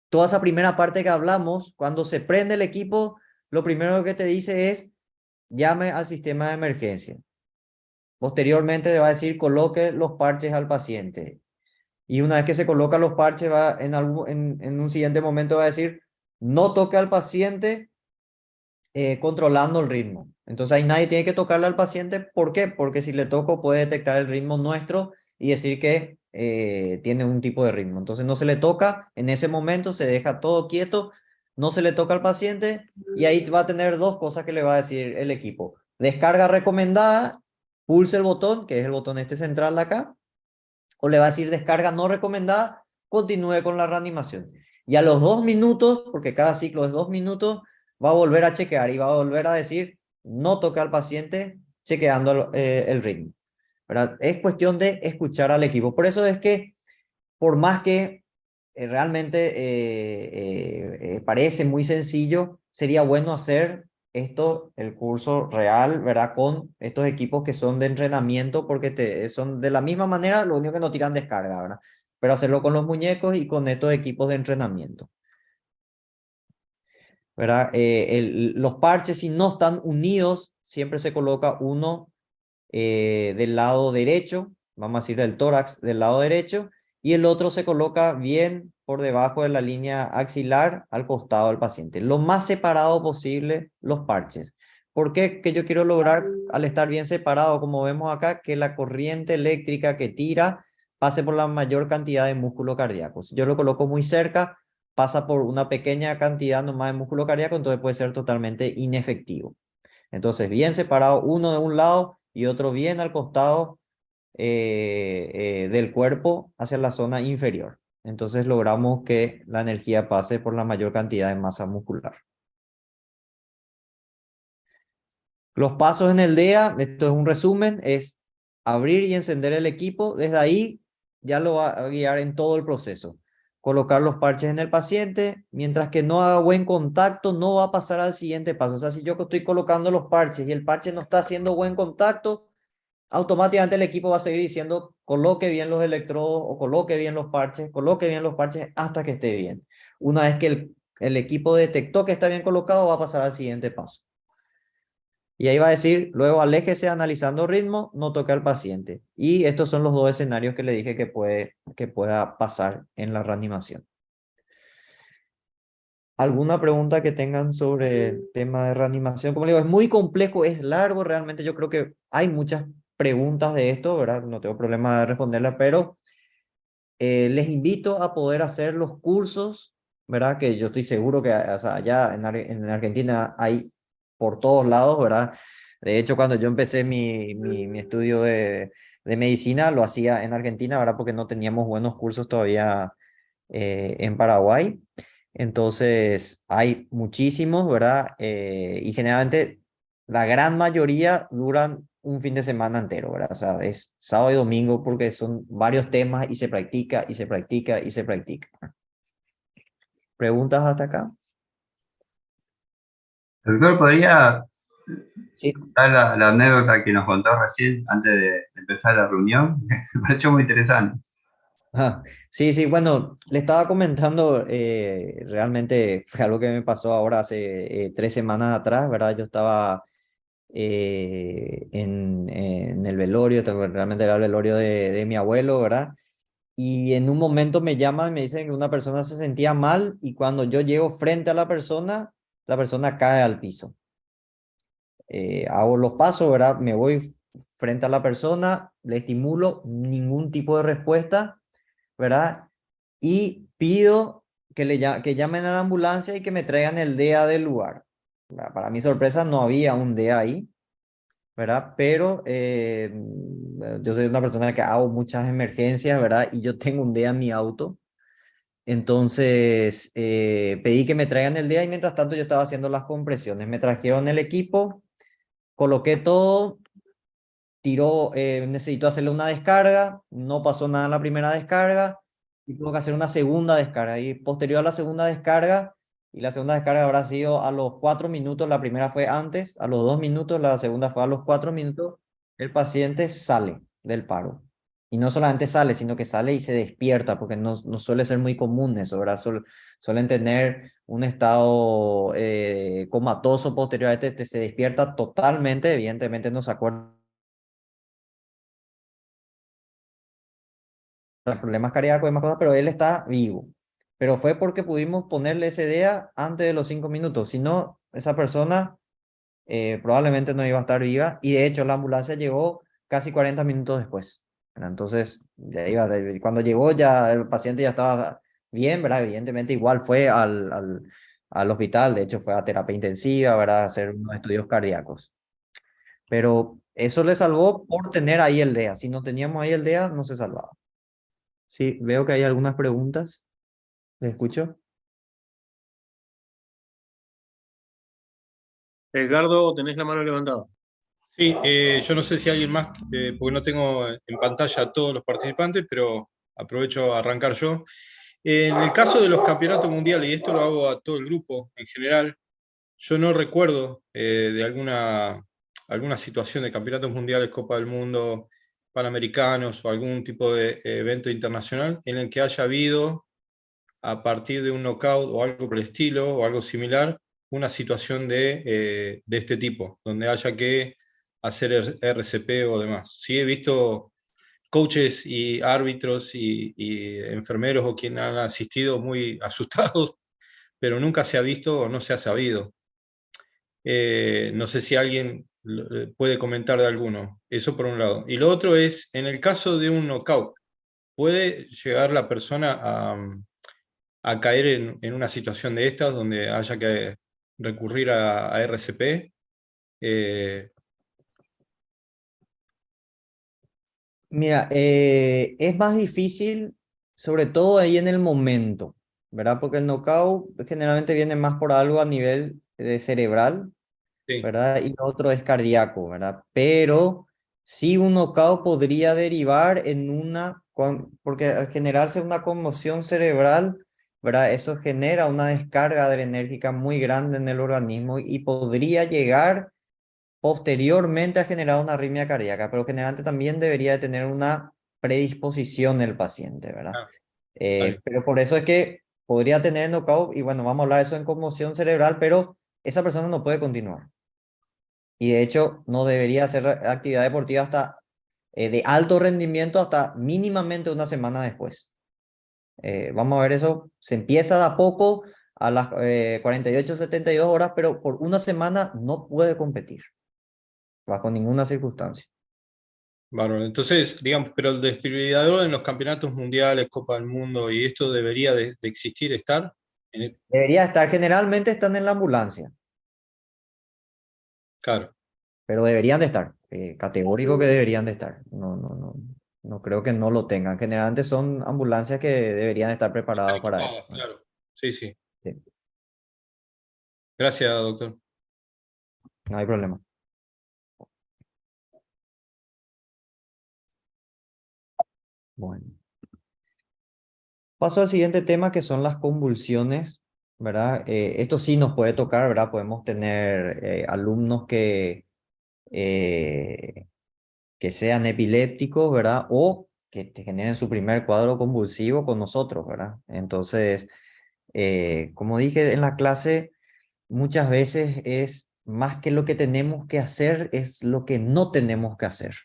toda esa primera parte que hablamos, cuando se prende el equipo, lo primero que te dice es, llame al sistema de emergencia. Posteriormente le va a decir, coloque los parches al paciente. Y una vez que se colocan los parches, en un siguiente momento va a decir, no toque al paciente controlando el ritmo. Entonces ahí nadie tiene que tocarle al paciente. ¿Por qué? Porque si le toco puede detectar el ritmo nuestro y decir que tiene un tipo de ritmo. Entonces no se le toca, en ese momento se deja todo quieto, no se le toca al paciente y ahí va a tener dos cosas que le va a decir el equipo. Descarga recomendada, pulse el botón, que es el botón este central de acá, o le va a decir descarga no recomendada, continúe con la reanimación. Y a los 2 minutos, porque cada ciclo es 2 minutos, va a volver a chequear y va a volver a decir no toque al paciente chequeando el ritmo. ¿Verdad? Es cuestión de escuchar al equipo. Por eso es que, por más que realmente parece muy sencillo, sería bueno hacer el curso real, ¿verdad? Con estos equipos que son de entrenamiento, porque son de la misma manera, lo único que no tiran descarga, ¿verdad? Pero hacerlo con los muñecos y con estos equipos de entrenamiento, ¿verdad? Los parches, si no están unidos, siempre se coloca uno del lado derecho, vamos a decir del tórax del lado derecho, y el otro se coloca bien por debajo de la línea axilar al costado del paciente. Lo más separado posible los parches. ¿Por qué? Que yo quiero lograr, al estar bien separado, como vemos acá, que la corriente eléctrica que tira pase por la mayor cantidad de músculo cardíaco. Si yo lo coloco muy cerca, pasa por una pequeña cantidad nomás de músculo cardíaco, entonces puede ser totalmente inefectivo. Entonces, bien separado, uno de un lado y otro bien al costado del cuerpo hacia la zona inferior. Entonces logramos que la energía pase por la mayor cantidad de masa muscular. Los pasos en el DEA, esto es un resumen, es abrir y encender el equipo. Desde ahí ya lo va a guiar en todo el proceso. Colocar los parches en el paciente, mientras que no haga buen contacto, no va a pasar al siguiente paso. O sea, si yo estoy colocando los parches y el parche no está haciendo buen contacto, automáticamente el equipo va a seguir diciendo coloque bien los electrodos o coloque bien los parches hasta que esté bien. Una vez que el equipo detectó que está bien colocado, va a pasar al siguiente paso. Y ahí va a decir, luego aléjese analizando ritmo, no toque al paciente. Y estos son los dos escenarios que le dije que pueda pasar en la reanimación. ¿Alguna pregunta que tengan sobre el tema de reanimación? Como le digo, es muy complejo, es largo, realmente yo creo que hay muchas preguntas de esto, ¿verdad? No tengo problema de responderlas, pero les invito a poder hacer los cursos, ¿verdad? Que yo estoy seguro que, o sea, allá en Argentina hay por todos lados, ¿verdad? De hecho, cuando yo empecé mi estudio de medicina, lo hacía en Argentina, ¿verdad? Porque no teníamos buenos cursos todavía en Paraguay. Entonces, hay muchísimos, ¿verdad? Y generalmente la gran mayoría duran un fin de semana entero, ¿verdad? O sea, es sábado y domingo porque son varios temas y se practica y se practica y se practica. ¿Preguntas hasta acá? Doctor, ¿podría Sí. contar la anécdota que nos contó recién antes de empezar la reunión? Me pareció muy interesante. Sí, sí, bueno, le estaba comentando, realmente fue algo que me pasó ahora hace 3 semanas atrás, ¿verdad? Yo estaba en el velorio, realmente era el velorio de mi abuelo, ¿verdad? Y en un momento me llaman y me dicen que una persona se sentía mal y cuando yo llego frente a la persona cae al piso. Hago los pasos, ¿verdad? Me voy frente a la persona, le estimulo, ningún tipo de respuesta, ¿verdad? Y pido que llamen a la ambulancia y que me traigan el DEA del lugar. Para mi sorpresa no había un DEA ahí, ¿verdad? Pero yo soy una persona que hago muchas emergencias, ¿verdad? Y yo tengo un DEA en mi auto. Entonces pedí que me traigan el DEA y mientras tanto yo estaba haciendo las compresiones. Me trajeron el equipo, coloqué todo, necesito hacerle una descarga, no pasó nada en la primera descarga y tuve que hacer una segunda descarga. Y posterior a la segunda descarga, y la segunda descarga habrá sido a los 4 minutos, la primera fue antes, a los 2 minutos, la segunda fue a los 4 minutos, el paciente sale del paro. Y no solamente sale, sino que sale y se despierta, porque no suele ser muy común eso, ¿verdad? Suelen tener un estado comatoso posterior a este, se despierta totalmente, evidentemente no se acuerda problemas cardíacos y demás cosas, pero él está vivo. Pero fue porque pudimos ponerle ese DEA antes de los 5 minutos. Si no, esa persona probablemente no iba a estar viva. Y de hecho, la ambulancia llegó casi 40 minutos después. ¿Verdad? Entonces, cuando llegó ya el paciente ya estaba bien, ¿verdad? Evidentemente, igual fue al hospital. De hecho, fue a terapia intensiva, ¿verdad? A hacer unos estudios cardíacos. Pero eso le salvó por tener ahí el DEA. Si no teníamos ahí el DEA, no se salvaba. Sí, veo que hay algunas preguntas. ¿Le escucho? Edgardo, tenés la mano levantada. Sí, yo no sé si alguien más, porque no tengo en pantalla a todos los participantes, pero aprovecho a arrancar yo. En el caso de los campeonatos mundiales, y esto lo hago a todo el grupo en general, yo no recuerdo de alguna situación de campeonatos mundiales, Copa del Mundo, Panamericanos o algún tipo de evento internacional en el que haya habido, a partir de un knockout o algo por el estilo o algo similar, una situación de este tipo, donde haya que hacer RCP o demás. Sí he visto coaches y árbitros y enfermeros o quien han asistido muy asustados, pero nunca se ha visto o no se ha sabido. No sé si alguien puede comentar de alguno. Eso por un lado. Y lo otro es, en el caso de un knockout, ¿puede llegar la persona a caer en una situación de estas donde haya que recurrir a RCP? Mira, es más difícil, sobre todo ahí en el momento, ¿verdad? Porque el knockout generalmente viene más por algo a nivel de cerebral, Sí, ¿verdad? Y lo otro es cardíaco, ¿verdad? Pero sí un knockout podría derivar en porque al generarse una conmoción cerebral, ¿verdad? Eso genera una descarga adrenérgica muy grande en el organismo y podría llegar posteriormente a generar una arritmia cardíaca, pero generalmente también debería de tener una predisposición el paciente, ¿verdad? ah, está bien. Pero por eso es que podría tener knockout y bueno, vamos a hablar de eso en conmoción cerebral, pero esa persona no puede continuar. Y de hecho no debería hacer actividad deportiva hasta de alto rendimiento hasta mínimamente una semana después. Vamos a ver eso, se empieza de a poco a las 48, 72 horas, pero por una semana no puede competir bajo ninguna circunstancia. Bárbaro. Entonces, digamos, pero el desfibrilador en los campeonatos mundiales, Copa del Mundo, y esto debería de existir, estar. Debería estar, generalmente están en la ambulancia, Claro, pero deberían de estar, categórico que deberían de estar. No creo que no lo tengan. Generalmente son ambulancias que deberían estar están preparadas para eso. equipadas, claro. Sí, sí. Sí, Gracias, doctor. no hay problema. Bueno. Paso al siguiente tema que son las convulsiones, ¿verdad? Esto sí nos puede tocar, ¿verdad? Podemos tener alumnos eh, que sean epilépticos, ¿verdad? O que te generen su primer cuadro convulsivo con nosotros, ¿verdad? Entonces, como dije en la clase, muchas veces es más que lo que tenemos que hacer, es lo que no tenemos que hacer,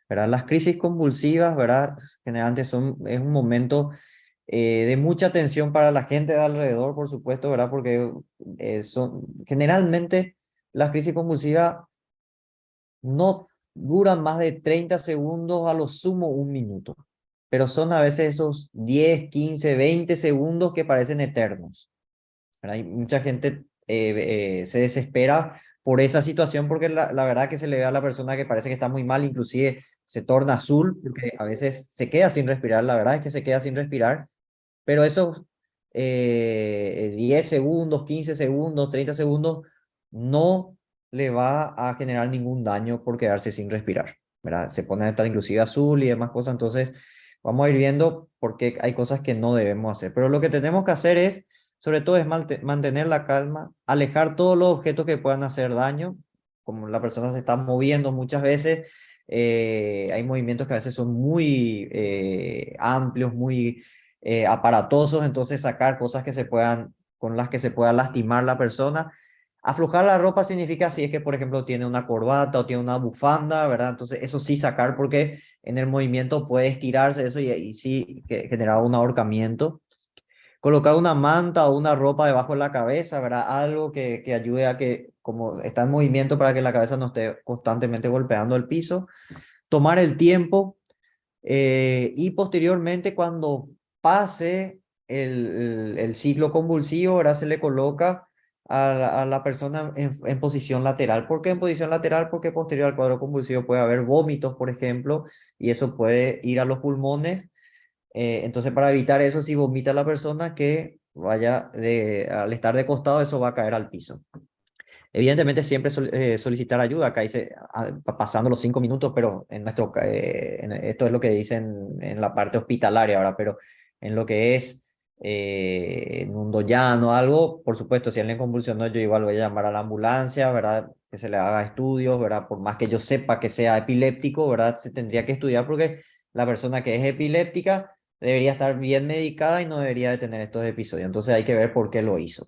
¿verdad? Las crisis convulsivas, ¿verdad? Generalmente es un momento de mucha tensión para la gente de alrededor, por supuesto, ¿verdad? Porque generalmente las crisis convulsivas no duran más de 30 segundos, a lo sumo un minuto, pero son a veces esos 10, 15, 20 segundos que parecen eternos, ¿verdad? Y mucha gente se desespera por esa situación porque la verdad que se le ve a la persona que parece que está muy mal, inclusive se torna azul porque a veces se queda sin respirar, la verdad es que se queda sin respirar, pero esos 10 segundos, 15 segundos, 30 segundos no le va a generar ningún daño por quedarse sin respirar, ¿verdad? Se pone a estar inclusive azul y demás cosas, entonces vamos a ir viendo por qué hay cosas que no debemos hacer. Pero lo que tenemos que hacer es, sobre todo, es mantener la calma, alejar todos los objetos que puedan hacer daño, como la persona se está moviendo muchas veces, hay movimientos que a veces son muy amplios, muy aparatosos, entonces sacar cosas con las que se pueda lastimar la persona. Aflojar la ropa significa si es que, por ejemplo, tiene una corbata o tiene una bufanda, ¿verdad? Entonces eso sí sacar porque en el movimiento puede estirarse eso y sí generar un ahorcamiento. Colocar una manta o una ropa debajo de la cabeza, ¿verdad? Algo que ayude a que, como está en movimiento, para que la cabeza no esté constantemente golpeando el piso. Tomar el tiempo y posteriormente cuando pase el ciclo convulsivo, ahora se le coloca a la persona en posición lateral. ¿Por qué en posición lateral? Porque posterior al cuadro convulsivo puede haber vómitos, por ejemplo, y eso puede ir a los pulmones. Entonces, para evitar eso, si vomita la persona, que vaya al estar de costado, eso va a caer al piso. Evidentemente siempre solicitar ayuda, acá dice pasando los 5 minutos, pero esto es lo que dicen en la parte hospitalaria ahora, pero en lo que es en un llano o algo, por supuesto, si alguien convulsionó, yo igual voy a llamar a la ambulancia, ¿verdad? Que se le haga estudios, ¿verdad? Por más que yo sepa que sea epiléptico, ¿verdad? Se tendría que estudiar porque la persona que es epiléptica debería estar bien medicada y no debería de tener estos episodios. Entonces hay que ver por qué lo hizo.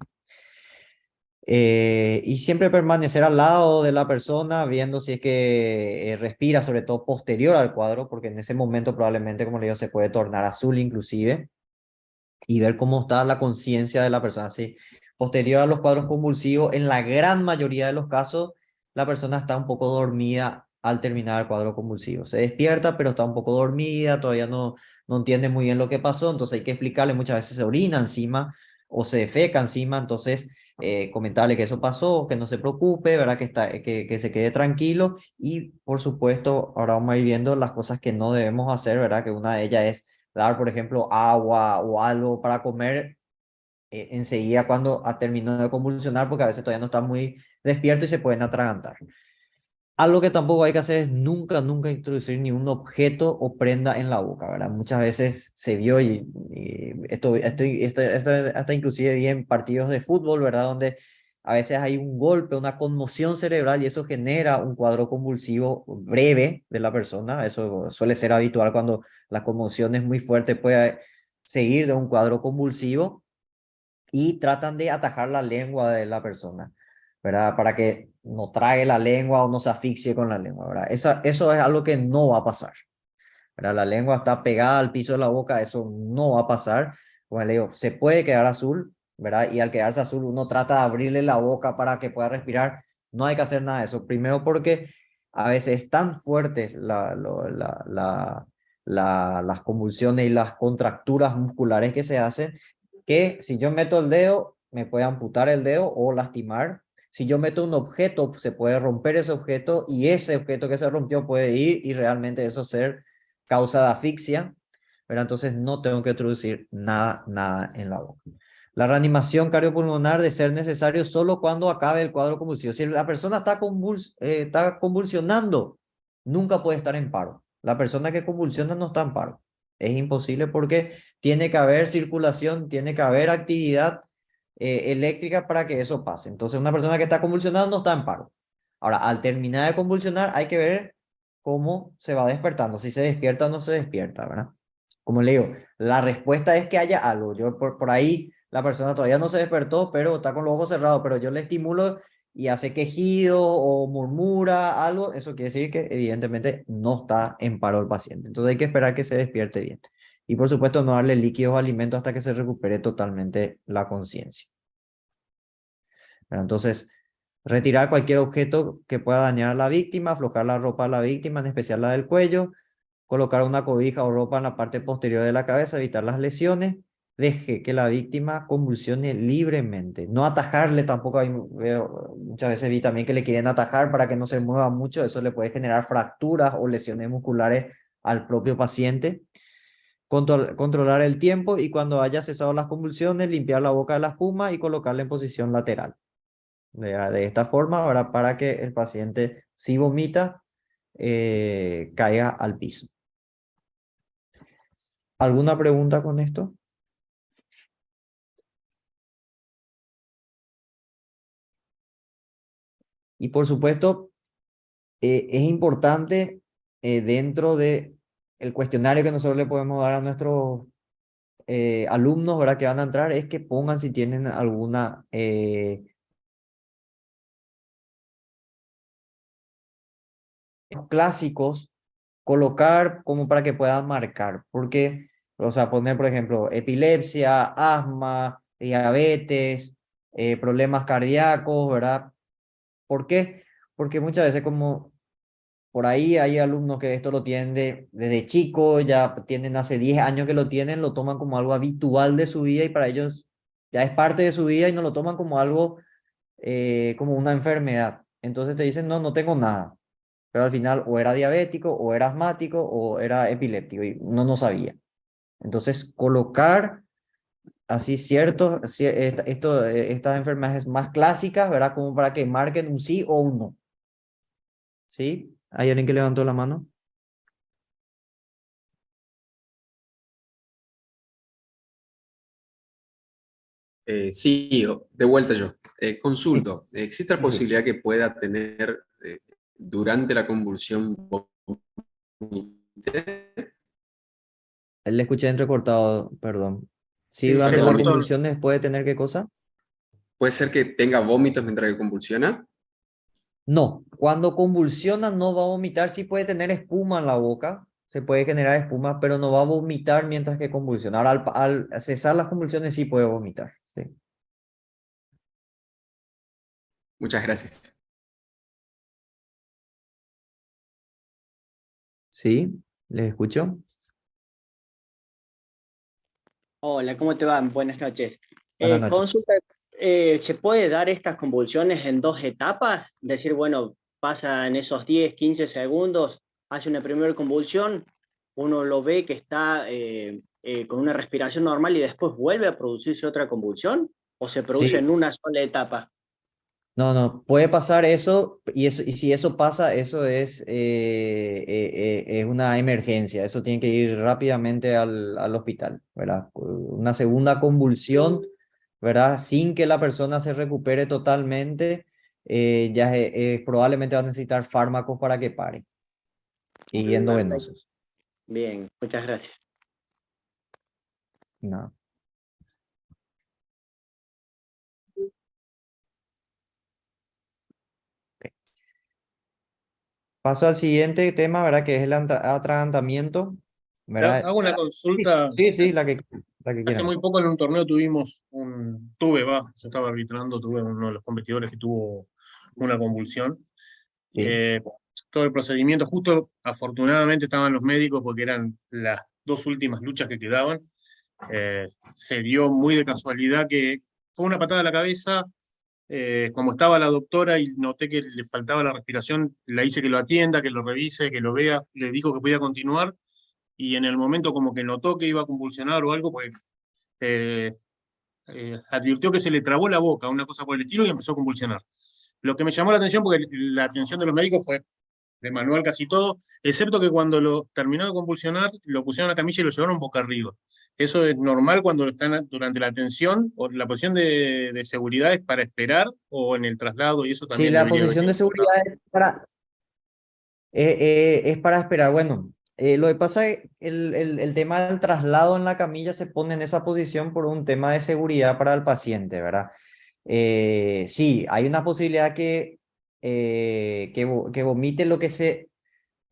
Y siempre permanecer al lado de la persona, viendo si es que respira, sobre todo posterior al cuadro, porque en ese momento probablemente, como le digo, se puede tornar azul inclusive, y ver cómo está la conciencia de la persona. Sí, posterior a los cuadros convulsivos, en la gran mayoría de los casos, la persona está un poco dormida al terminar el cuadro convulsivo. Se despierta, pero está un poco dormida, todavía no entiende muy bien lo que pasó, entonces hay que explicarle, muchas veces se orina encima o se defeca encima, entonces comentarle que eso pasó, que no se preocupe, ¿verdad? Que se quede tranquilo y por supuesto ahora vamos a ir viendo las cosas que no debemos hacer, ¿verdad? Que una de ellas es dar, por ejemplo, agua o algo para comer enseguida cuando ha terminado de convulsionar, porque a veces todavía no está muy despierto y se pueden atragantar. Algo que tampoco hay que hacer es nunca introducir ni un objeto o prenda en la boca, ¿verdad? Muchas veces se vio y esto hasta inclusive vi en partidos de fútbol, ¿verdad? Donde a veces hay un golpe, una conmoción cerebral y eso genera un cuadro convulsivo breve de la persona. Eso suele ser habitual cuando la conmoción es muy fuerte, puede seguir de un cuadro convulsivo y tratan de atajar la lengua de la persona, ¿verdad? Para que no trague la lengua o no se asfixie con la lengua, ¿verdad? Eso es algo que no va a pasar, ¿verdad? La lengua está pegada al piso de la boca, eso no va a pasar. Como le digo, se puede quedar azul, ¿verdad? Y al quedarse azul uno trata de abrirle la boca para que pueda respirar. No hay que hacer nada de eso. Primero porque a veces es tan fuerte las convulsiones y las contracturas musculares que se hacen que si yo meto el dedo, me puede amputar el dedo o lastimar. Si yo meto un objeto, se puede romper ese objeto y ese objeto que se rompió puede ir y realmente eso ser causa de asfixia, pero entonces no tengo que introducir nada en la boca. La reanimación cardiopulmonar de ser necesario solo cuando acabe el cuadro convulsivo. Si la persona está convulsionando, nunca puede estar en paro. La persona que convulsiona no está en paro. Es imposible porque tiene que haber circulación, tiene que haber actividad eléctrica para que eso pase. Entonces, una persona que está convulsionando no está en paro. Ahora, al terminar de convulsionar, hay que ver cómo se va despertando, si se despierta o no se despierta, ¿verdad? Como le digo, la respuesta es que haya algo. Yo por ahí la persona todavía no se despertó, pero está con los ojos cerrados, pero yo le estimulo y hace quejido o murmura algo, eso quiere decir que evidentemente no está en paro el paciente. Entonces hay que esperar que se despierte bien. Y por supuesto no darle líquidos o alimentos hasta que se recupere totalmente la conciencia. Entonces, retirar cualquier objeto que pueda dañar a la víctima, aflojar la ropa a la víctima, en especial la del cuello, colocar una cobija o ropa en la parte posterior de la cabeza, evitar las lesiones, deje que la víctima convulsione libremente. No atajarle tampoco, muchas veces vi también que le quieren atajar para que no se mueva mucho, eso le puede generar fracturas o lesiones musculares al propio paciente. Controlar el tiempo y cuando haya cesado las convulsiones, limpiar la boca de la espuma y colocarla en posición lateral. De esta forma, ¿verdad? Para que el paciente, si vomita, caiga al piso. ¿Alguna pregunta con esto? Y por supuesto, es importante dentro de el cuestionario que nosotros le podemos dar a nuestros alumnos, ¿verdad? Que van a entrar, es que pongan si tienen alguna clásicos, colocar como para que puedan marcar, porque, o sea, poner, por ejemplo, epilepsia, asma, diabetes, problemas cardíacos, ¿verdad? ¿Por qué? Porque muchas veces como por ahí hay alumnos que esto lo tienen desde chico, ya tienen hace 10 años que lo tienen, lo toman como algo habitual de su vida y para ellos ya es parte de su vida y no lo toman como algo, como una enfermedad. Entonces te dicen, no tengo nada. Pero al final o era diabético, o era asmático, o era epiléptico y uno no sabía. Entonces colocar así estas enfermedades más clásicas, ¿verdad? Como para que marquen un sí o un no. ¿Sí? ¿Hay alguien que levantó la mano? Sí, de vuelta yo. Consulto, ¿existe la Sí. posibilidad que pueda tener durante la convulsión vomite? Le escuché entrecortado, perdón. Sí, Sí, durante se las Perdón, cortó. convulsiones puede tener qué cosa. ¿puede ser que tenga vómitos mientras que convulsiona? No, cuando convulsiona no va a vomitar, sí puede tener espuma en la boca, se puede generar espuma, pero no va a vomitar mientras que convulsiona. Ahora, al cesar las convulsiones sí puede vomitar. Sí, Muchas gracias. sí, les escucho. Hola, ¿cómo te van? Buenas noches. Buenas noches. Consulta, ¿se puede dar estas convulsiones en dos etapas? Decir, bueno, pasa en esos 10, 15 segundos, hace una primera convulsión, uno lo ve que está con una respiración normal y después vuelve a producirse otra convulsión, ¿o se produce Sí, en una sola etapa? no, no, puede pasar eso, y si eso pasa, eso es una emergencia, eso tiene que ir rápidamente al hospital, ¿verdad? Una segunda convulsión, ¿verdad? Sin que la persona se recupere totalmente, probablemente va a necesitar fármacos para que pare, y Perfecto. endovenosos. Bien, muchas gracias. No. Ok. Paso al siguiente tema, ¿verdad? Que es el atragantamiento, ¿verdad? Hago una Sí, consulta. sí, sí, la que Hace quieran. muy poco en un torneo yo estaba arbitrando, tuve uno de los competidores que tuvo una convulsión. Sí. Eh, Todo el procedimiento, justo afortunadamente estaban los médicos porque eran las dos últimas luchas que quedaban. Se dio muy de casualidad que fue una patada a la cabeza. Como estaba la doctora y noté que le faltaba la respiración, la hice que lo atienda, que lo revise, que lo vea, le dijo que podía continuar y en el momento como que notó que iba a convulsionar o algo, pues eh, advirtió que se le trabó la boca, una cosa por el estilo, y empezó a convulsionar. Lo que me llamó la atención, porque la atención de los médicos fue de manual casi todo, excepto que cuando lo terminó de convulsionar, lo pusieron a la camilla y lo llevaron boca arriba. ¿Eso es normal cuando están durante la atención? ¿O la posición de seguridad es para esperar o en el traslado y eso Sí, también la debería posición venir de seguridad incorporado? es para esperar. Bueno, lo que pasa es el tema del traslado en la camilla se pone en esa posición por un tema de seguridad para el paciente, ¿verdad? Sí, hay una posibilidad que vomite.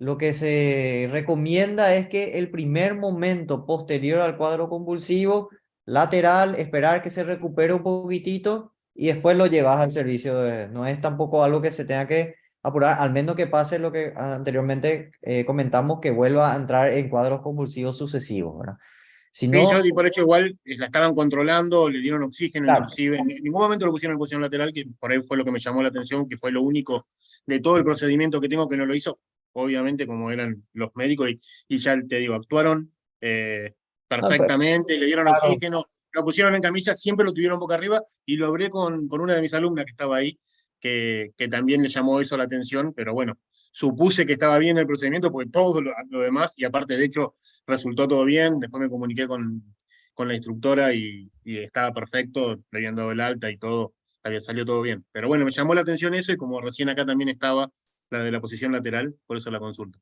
Lo que se recomienda es que el primer momento posterior al cuadro convulsivo, lateral, esperar que se recupere un poquitito y después lo llevas al servicio. No es tampoco algo que se tenga que apurar, al menos que pase lo que anteriormente comentamos, que vuelva a entrar en cuadros convulsivos sucesivos, ¿verdad? Si Sí, yo no, di por hecho igual, la estaban controlando, le dieron oxígeno claro, inclusive, en ningún momento lo pusieron en posición lateral, que por ahí fue lo que me llamó la atención, que fue lo único de todo el procedimiento que tengo que no lo hizo, obviamente como eran los médicos, y ya te digo, actuaron no, perfectamente, le dieron claro. oxígeno, lo pusieron en camilla, siempre lo tuvieron boca arriba, y lo hablé con una de mis alumnas que estaba ahí, que también le llamó eso la atención, pero bueno, supuse que estaba bien el procedimiento, porque todo lo demás, y aparte de hecho resultó todo bien, después me comuniqué con la instructora y estaba perfecto, le habían dado el alta y todo, salió todo bien. Pero bueno, me llamó la atención eso y como recién acá también estaba la de la posición lateral, por eso la consulta.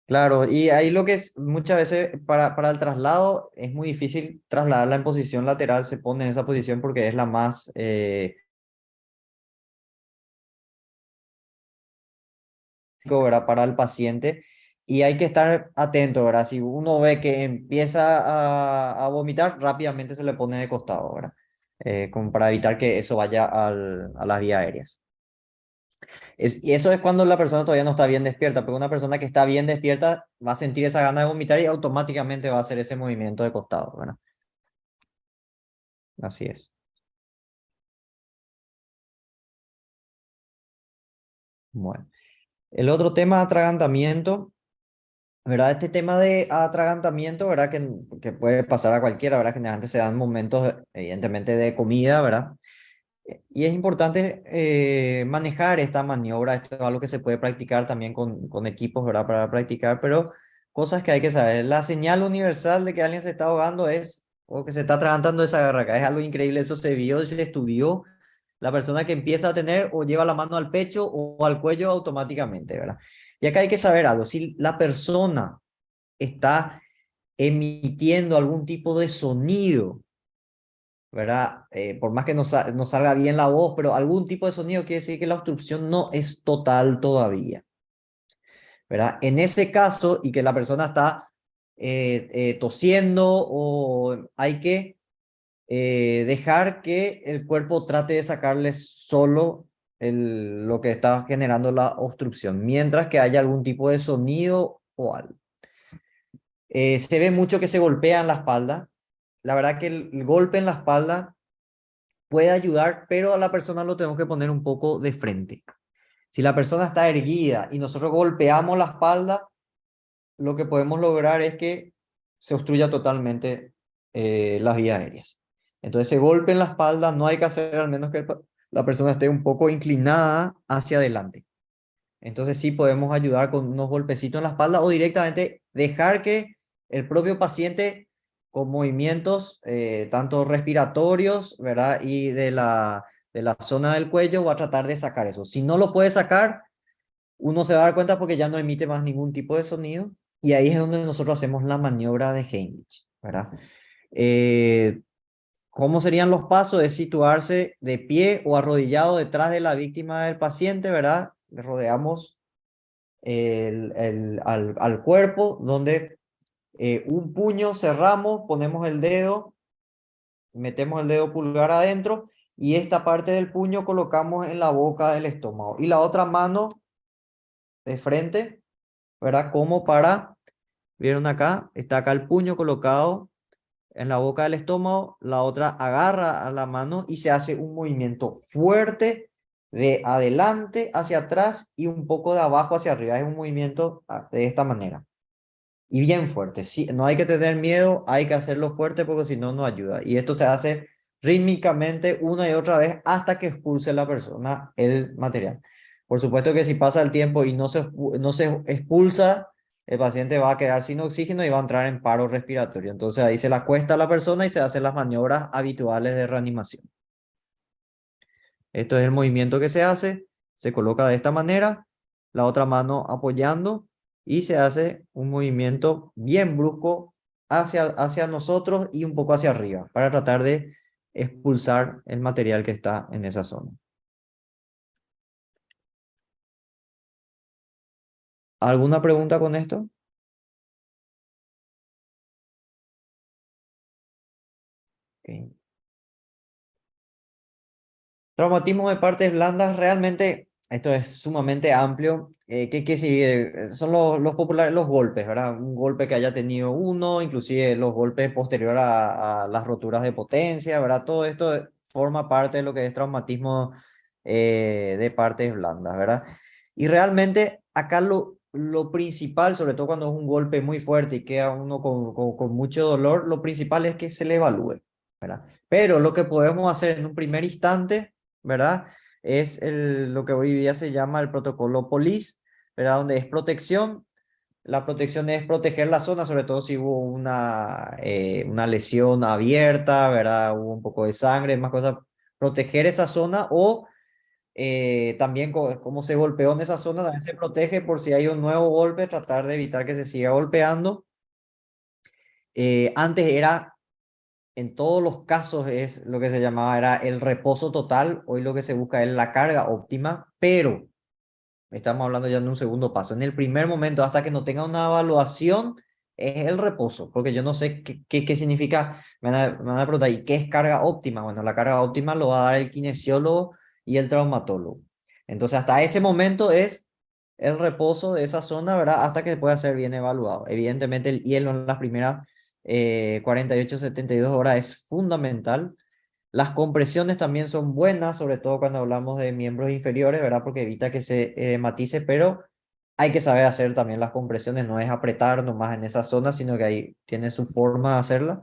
Claro, y ahí lo que es muchas veces para el traslado es muy difícil trasladarla en posición lateral, se pone en esa posición porque es la más ¿verdad? Para el paciente y hay que estar atento, ¿verdad? Si uno ve que empieza a vomitar, rápidamente se le pone de costado, ¿verdad? Como para evitar que eso vaya a las vías aéreas. Y eso es cuando la persona todavía no está bien despierta, porque una persona que está bien despierta va a sentir esa gana de vomitar y automáticamente va a hacer ese movimiento de costado, ¿verdad? Así es. Bueno, el otro tema, atragantamiento, ¿verdad? Este tema de atragantamiento, ¿verdad? Que puede pasar a cualquiera, ¿verdad? Generalmente se dan momentos, evidentemente, de comida, ¿verdad? Y es importante manejar esta maniobra. Esto es algo que se puede practicar también con equipos, ¿verdad? Para practicar, pero cosas que hay que saber. La señal universal de que alguien se está ahogando es o que se está atragantando esa garraca. Es algo increíble, eso se vio y se estudió. La persona que empieza a tener o lleva la mano al pecho o al cuello automáticamente, ¿verdad? Y acá hay que saber algo, si la persona está emitiendo algún tipo de sonido, ¿verdad? Por más que no salga bien la voz, pero algún tipo de sonido quiere decir que la obstrucción no es total todavía, ¿verdad? En ese caso, y que la persona está tosiendo, o hay que dejar que el cuerpo trate de sacarle solo lo que está generando la obstrucción, mientras que haya algún tipo de sonido o algo. Se ve mucho que se golpea en la espalda. La verdad que el golpe en la espalda puede ayudar, pero a la persona lo tenemos que poner un poco de frente. Si la persona está erguida y nosotros golpeamos la espalda, lo que podemos lograr es que se obstruya totalmente las vías aéreas. Entonces, ese golpe en la espalda no hay que hacer, al menos que la persona esté un poco inclinada hacia adelante. Entonces sí podemos ayudar con unos golpecitos en la espalda, o directamente dejar que el propio paciente, con movimientos tanto respiratorios, ¿verdad? Y de la zona del cuello, va a tratar de sacar eso. Si no lo puede sacar, uno se va a dar cuenta porque ya no emite más ningún tipo de sonido, y ahí es donde nosotros hacemos la maniobra de Heimlich, ¿verdad? ¿Cómo serían los pasos? Es situarse de pie o arrodillado detrás de la víctima del paciente, ¿verdad? Le rodeamos al cuerpo, donde un puño cerramos, ponemos el dedo, metemos el dedo pulgar adentro, y esta parte del puño colocamos en la boca del estómago. Y la otra mano de frente, ¿verdad? Como para, ¿vieron acá? Está acá el puño colocado en la boca del estómago, la otra agarra a la mano y se hace un movimiento fuerte de adelante hacia atrás y un poco de abajo hacia arriba. Es un movimiento de esta manera. Y bien fuerte. Sí, no hay que tener miedo, hay que hacerlo fuerte porque si no, no ayuda. Y esto se hace rítmicamente una y otra vez hasta que expulse la persona el material. Por supuesto que si pasa el tiempo y no se expulsa, el paciente va a quedar sin oxígeno y va a entrar en paro respiratorio. Entonces ahí se la acuesta a la persona y se hacen las maniobras habituales de reanimación. Esto es el movimiento que se hace. Se coloca de esta manera, la otra mano apoyando, y se hace un movimiento bien brusco hacia nosotros y un poco hacia arriba para tratar de expulsar el material que está en esa zona. ¿Alguna pregunta con esto? Okay. Traumatismo de partes blandas, realmente esto es sumamente amplio. ¿Qué sigue? Son los populares, los golpes, ¿verdad? Un golpe que haya tenido uno, inclusive los golpes posterior a las roturas de potencia, ¿verdad? Todo esto forma parte de lo que es traumatismo de partes blandas, ¿verdad? Y realmente acá lo principal, sobre todo cuando es un golpe muy fuerte y queda uno con mucho dolor, lo principal es que se le evalúe, ¿verdad? Pero lo que podemos hacer en un primer instante, ¿verdad? Es lo que hoy día se llama el protocolo POLIS, ¿verdad? Donde es protección. La protección es proteger la zona, sobre todo si hubo una lesión abierta, ¿verdad? Hubo un poco de sangre, más cosas. Proteger esa zona, o también como se golpeó en esa zona, también se protege por si hay un nuevo golpe, tratar de evitar que se siga golpeando. Antes era, en todos los casos, es lo que se llamaba era el reposo total. Hoy lo que se busca es la carga óptima, pero estamos hablando ya en un segundo paso. En el primer momento, hasta que no tenga una evaluación, es el reposo, porque yo no sé qué significa. Me van a preguntar, ¿y qué es carga óptima? Bueno, la carga óptima lo va a dar el kinesiólogo y el traumatólogo. Entonces, hasta ese momento es el reposo de esa zona, ¿verdad? Hasta que pueda ser bien evaluado. Evidentemente, el hielo en las primeras 48-72 horas es fundamental. Las compresiones también son buenas, sobre todo cuando hablamos de miembros inferiores, ¿verdad? Porque evita que se matice, pero hay que saber hacer también las compresiones. No es apretar nomás en esa zona, sino que ahí tiene su forma de hacerla.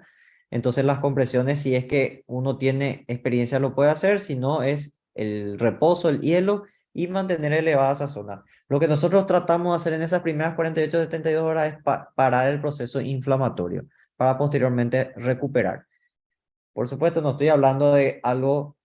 Entonces las compresiones, si es que uno tiene experiencia, lo puede hacer. Si no, es el reposo, el hielo, y mantener elevada esa zona. Lo que nosotros tratamos de hacer en esas primeras 48-72 horas es parar el proceso inflamatorio para posteriormente recuperar. Por supuesto, no estoy hablando de algo,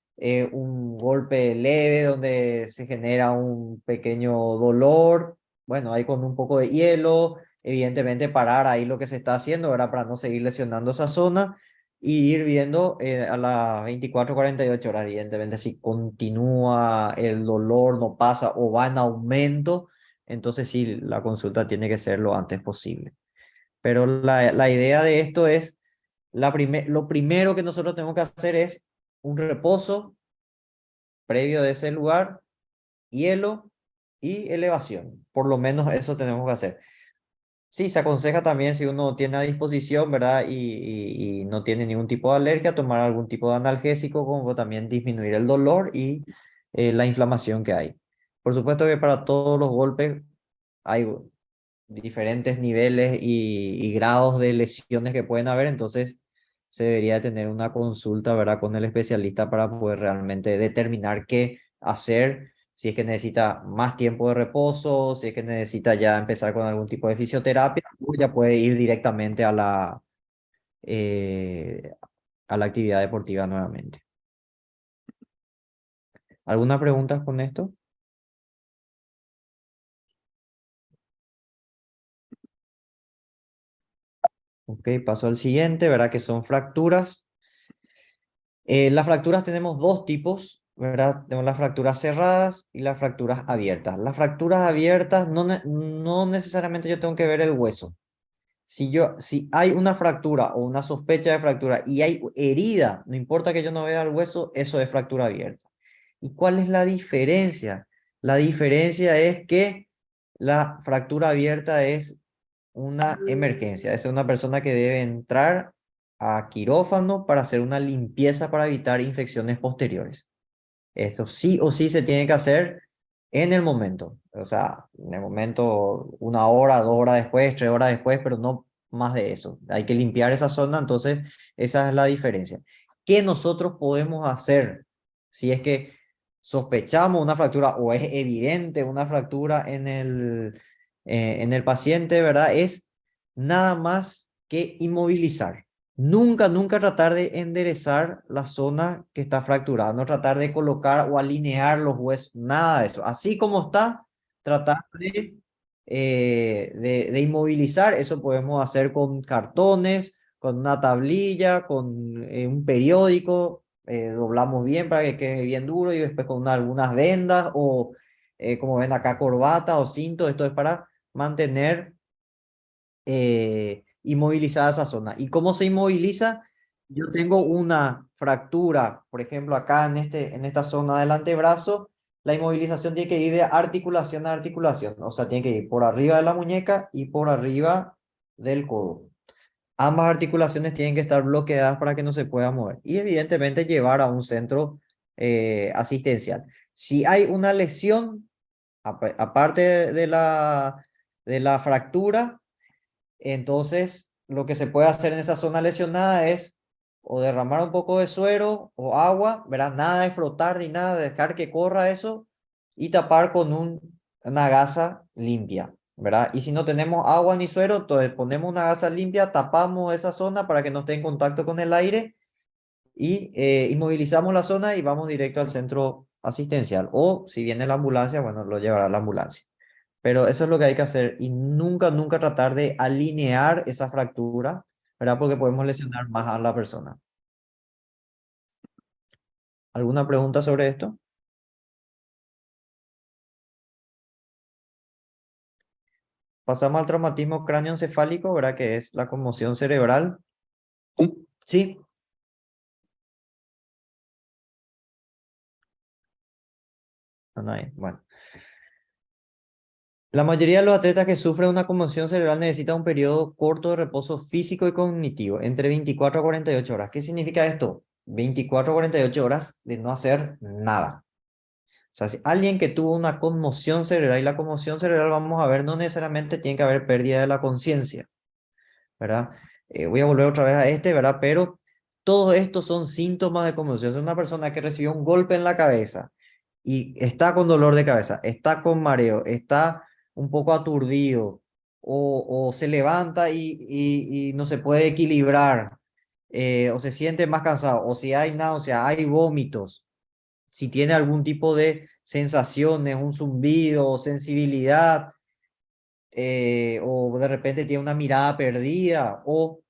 un golpe leve donde se genera un pequeño dolor. Bueno, ahí con un poco de hielo, evidentemente parar ahí lo que se está haciendo, ¿verdad? Para no seguir lesionando esa zona y ir viendo a las 24, 48 horas, evidentemente, si continúa el dolor, no pasa o va en aumento, entonces sí, la consulta tiene que ser lo antes posible. Pero la idea de esto es, lo primero que nosotros tenemos que hacer es un reposo previo de ese lugar, hielo y elevación. Por lo menos eso tenemos que hacer. Sí, se aconseja también si uno tiene a disposición, ¿verdad? Y no tiene ningún tipo de alergia, tomar algún tipo de analgésico, como también disminuir el dolor y la inflamación que hay. Por supuesto que para todos los golpes hay diferentes niveles y grados de lesiones que pueden haber, entonces se debería tener una consulta, ¿verdad? Con el especialista para poder realmente determinar qué hacer, si es que necesita más tiempo de reposo, si es que necesita ya empezar con algún tipo de fisioterapia, o ya puede ir directamente eh, a la actividad deportiva nuevamente. ¿Alguna pregunta con esto? Ok, paso al siguiente, ¿verdad? Que son fracturas. Las fracturas tenemos dos tipos, ¿verdad? Tenemos las fracturas cerradas y las fracturas abiertas. Las fracturas abiertas no necesariamente yo tengo que ver el hueso. Si hay una fractura o una sospecha de fractura y hay herida, no importa que yo no vea el hueso, eso es fractura abierta. ¿Y cuál es la diferencia? La diferencia es que la fractura abierta es una emergencia. Es una persona que debe entrar a quirófano para hacer una limpieza para evitar infecciones posteriores. Eso sí o sí se tiene que hacer en el momento. O sea, en el momento, 1 hora, 2 horas después, 3 horas después, pero no más de eso. Hay que limpiar esa zona, entonces esa es la diferencia. ¿Qué nosotros podemos hacer si es que sospechamos una fractura o es evidente una fractura en el paciente, ¿verdad? Es nada más que inmovilizar. Nunca tratar de enderezar la zona que está fracturada, no tratar de colocar o alinear los huesos, nada de eso. Así como está, tratar de inmovilizar, eso podemos hacer con cartones, con una tablilla, con un periódico, doblamos bien para que quede bien duro y después con algunas vendas o como ven acá corbata o cinto, esto es para mantener inmovilizada esa zona. ¿Y cómo se inmoviliza? Yo tengo una fractura, por ejemplo, acá en esta zona del antebrazo, la inmovilización tiene que ir de articulación a articulación, o sea, tiene que ir por arriba de la muñeca y por arriba del codo. Ambas articulaciones tienen que estar bloqueadas para que no se pueda mover y evidentemente llevar a un centro asistencial. Si hay una lesión, aparte de la fractura, entonces, lo que se puede hacer en esa zona lesionada es o derramar un poco de suero o agua, ¿verdad? Nada de frotar ni nada, dejar que corra eso y tapar con una gasa limpia, ¿verdad? Y si no tenemos agua ni suero, entonces ponemos una gasa limpia, tapamos esa zona para que no esté en contacto con el aire y inmovilizamos la zona y vamos directo al centro asistencial. O si viene la ambulancia, bueno, lo llevará la ambulancia. Pero eso es lo que hay que hacer y nunca tratar de alinear esa fractura, ¿verdad? Porque podemos lesionar más a la persona. ¿Alguna pregunta sobre esto? Pasamos al traumatismo cráneoencefálico, ¿verdad? Que es la conmoción cerebral. Sí. No hay. Bueno. La mayoría de los atletas que sufren una conmoción cerebral necesitan un periodo corto de reposo físico y cognitivo, entre 24 a 48 horas. ¿Qué significa esto? 24 a 48 horas de no hacer nada. O sea, si alguien que tuvo una conmoción cerebral, y la conmoción cerebral, vamos a ver, no necesariamente tiene que haber pérdida de la conciencia, ¿verdad? Voy a volver otra vez a ¿verdad? Pero todos estos son síntomas de conmoción. Es una persona que recibió un golpe en la cabeza y está con dolor de cabeza, está con mareo, está un poco aturdido o se levanta y no se puede equilibrar. o se siente más cansado, o si hay náusea, hay vómitos, si tiene algún tipo de sensaciones, un zumbido, sensibilidad, o de repente tiene una mirada perdida, o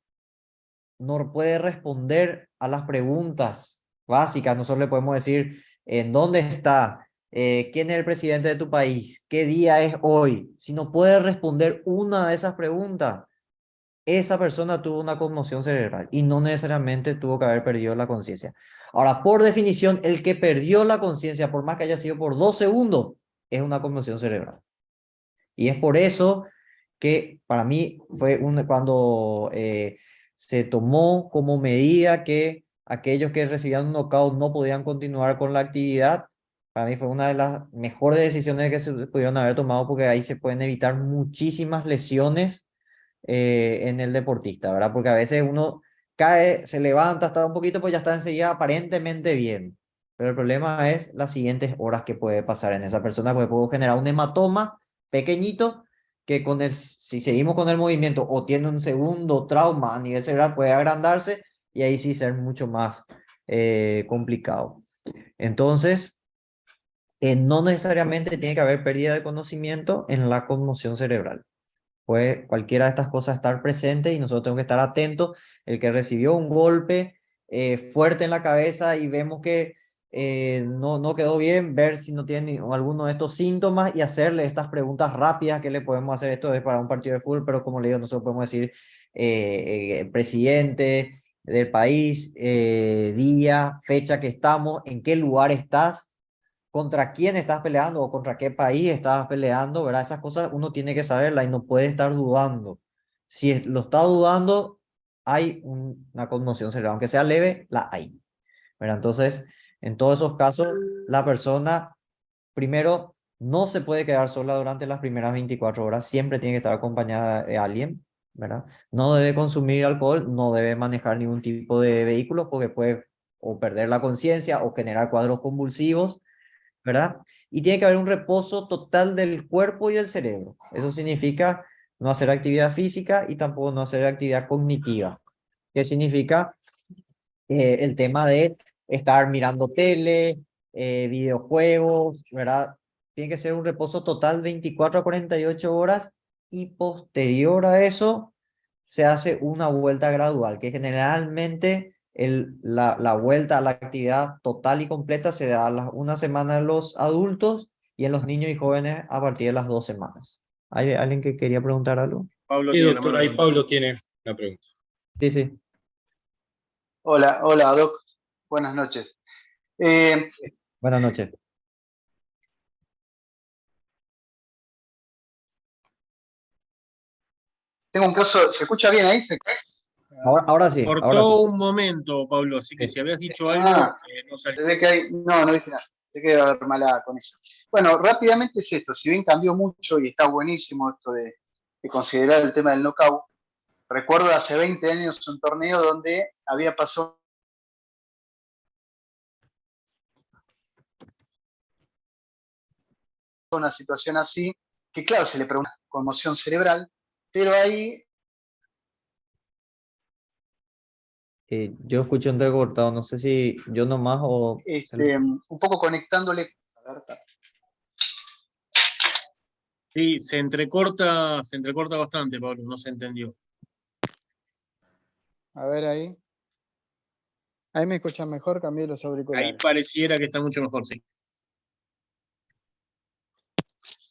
no puede responder a las preguntas básicas. Nosotros le podemos decir en dónde está, quién es el presidente de tu país, qué día es hoy. Si no puede responder una de esas preguntas, esa persona tuvo una conmoción cerebral y no necesariamente tuvo que haber perdido la conciencia. Ahora, por definición, el que perdió la conciencia, por más que haya sido por 2 segundos, es una conmoción cerebral. Y es por eso que para mí fue cuando se tomó como medida que aquellos que recibían un knockout no podían continuar con la actividad. Para mí fue una de las mejores decisiones que se pudieron haber tomado, porque ahí se pueden evitar muchísimas lesiones en el deportista, ¿verdad? Porque a veces uno cae, se levanta, está un poquito, pues ya está enseguida aparentemente bien. Pero el problema es las siguientes horas que puede pasar en esa persona, porque puede generar un hematoma pequeñito que si seguimos con el movimiento o tiene un segundo trauma a nivel cerebral, puede agrandarse y ahí sí ser mucho más complicado. Entonces, no necesariamente tiene que haber pérdida de conocimiento en la conmoción cerebral. Puede cualquiera de estas cosas estar presente y nosotros tenemos que estar atentos. El que recibió un golpe fuerte en la cabeza y vemos que no quedó bien, ver si no tiene alguno de estos síntomas y hacerle estas preguntas rápidas que le podemos hacer. Esto es para un partido de fútbol, pero como le digo, nosotros podemos decir presidente del país, día, fecha que estamos, en qué lugar estás, contra quién estás peleando o contra qué país estás peleando, ¿verdad? Esas cosas uno tiene que saberlas y no puede estar dudando. Si lo está dudando, hay una conmoción cerebral, aunque sea leve, la hay, ¿verdad? Entonces, en todos esos casos, la persona, primero, no se puede quedar sola durante las primeras 24 horas, siempre tiene que estar acompañada de alguien, ¿verdad? No debe consumir alcohol, no debe manejar ningún tipo de vehículo porque puede o perder la conciencia o generar cuadros convulsivos, ¿verdad? Y tiene que haber un reposo total del cuerpo y del cerebro. Eso significa no hacer actividad física y tampoco no hacer actividad cognitiva. ¿Qué significa? El tema de estar mirando tele, videojuegos, ¿verdad? Tiene que ser un reposo total 24 a 48 horas y posterior a eso se hace una vuelta gradual, que generalmente la vuelta a la actividad total y completa se da a una semana en los adultos y en los niños y jóvenes a partir de las 2 semanas. ¿Hay alguien que quería preguntar algo? Pablo Sí, tiene la doctor, mano ahí levantada. Pablo tiene la pregunta. Sí, sí. Hola, hola, Doc. Buenas noches. Buenas noches. Tengo un caso, ¿se escucha bien ahí? Ahora sí, ahora Cortó sí. un momento, Pablo, así que Sí. si habías dicho algo, no Se salió. ve que hay, no dice nada. Se queda a ver mala con eso. Bueno, rápidamente es esto. Si bien cambió mucho y está buenísimo esto de considerar el tema del knockout, recuerdo hace 20 años un torneo donde había pasado una situación así, que claro, se le pregunta conmoción cerebral, pero ahí Yo escucho entrecortado, no sé si yo nomás o... un poco conectándole. Sí, se entrecorta bastante, Pablo, no se entendió. A ver ahí. Ahí me escuchan mejor, cambié los Ahí auriculares. pareciera que está mucho mejor, sí.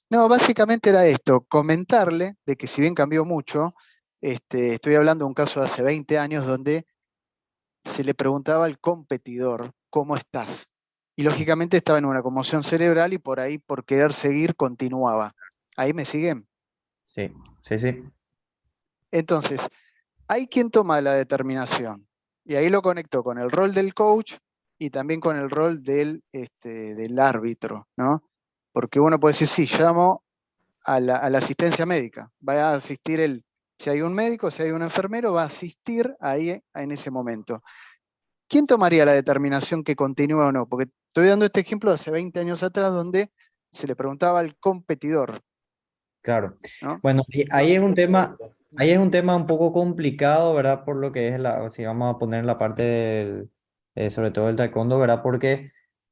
No, básicamente era esto, comentarle de que si bien cambió mucho, estoy hablando de un caso de hace 20 años donde se le preguntaba al competidor, ¿cómo estás? Y lógicamente estaba en una conmoción cerebral y por ahí, por querer seguir, continuaba. ¿Ahí me siguen? Sí, sí, sí. Entonces, hay quien toma la determinación. Y ahí lo conectó con el rol del coach y también con el rol del árbitro, ¿no? Porque uno puede decir, sí, llamo a la asistencia médica. Va a asistir si hay un médico, si hay un enfermero, va a asistir ahí en ese momento. ¿Quién tomaría la determinación que continúe o no? Porque estoy dando este ejemplo de hace 20 años atrás donde se le preguntaba al competidor. Claro. ¿No? Bueno, ahí es un tema Ahí es un tema un poco complicado, ¿verdad? Por lo que es si vamos a poner la parte del, sobre todo el taekwondo, ¿verdad? Porque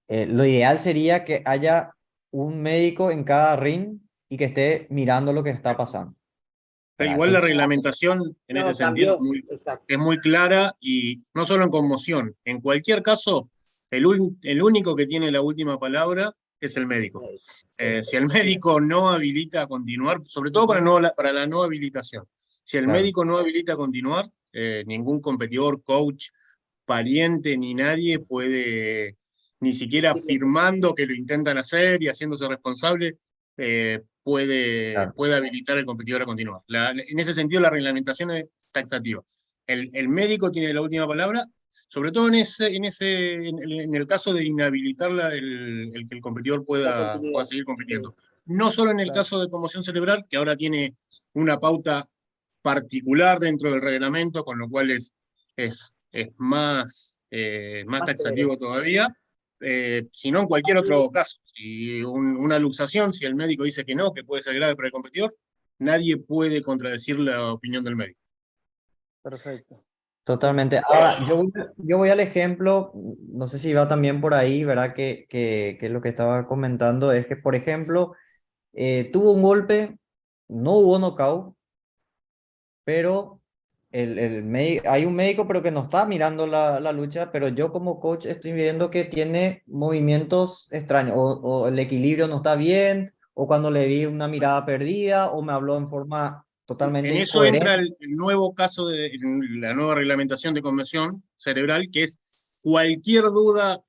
lo ideal sería que haya un médico en cada ring y que esté mirando lo que está pasando, ¿verdad? Igual Eso la es reglamentación en ese No, sentido cambió, exacto. es muy clara y no solo en conmoción. En cualquier caso, el único que tiene la última palabra es el médico. Si el médico no habilita a continuar, sobre todo para la no habilitación, si el claro. médico no habilita a continuar, ningún competidor, coach, pariente ni nadie puede, ni siquiera firmando que lo intentan hacer y haciéndose responsable, Claro. puede habilitar al competidor a continuar. En ese sentido, la reglamentación es taxativa. El médico tiene la última palabra, sobre todo en el caso de inhabilitar el que el competidor La pueda continuidad. seguir Sí, compitiendo. No solo en el claro. caso de conmoción cerebral, que ahora tiene una pauta particular dentro del reglamento, con lo cual es más Más severo. taxativo todavía, sino en cualquier otro caso. Si una luxación, si el médico dice que no, que puede ser grave para el competidor, nadie puede contradecir la opinión del médico. Perfecto. Totalmente. Ahora, yo voy al ejemplo, no sé si va también por ahí, ¿verdad? Que lo que estaba comentando es que, por ejemplo, tuvo un golpe, no hubo knockout, pero hay un médico pero que no está mirando la lucha, pero yo como coach estoy viendo que tiene movimientos extraños, o el equilibrio no está bien, o cuando le vi una mirada perdida, o me habló en forma totalmente En eso entra incoherente. el nuevo caso de la nueva reglamentación de conmoción cerebral, que es cualquier duda,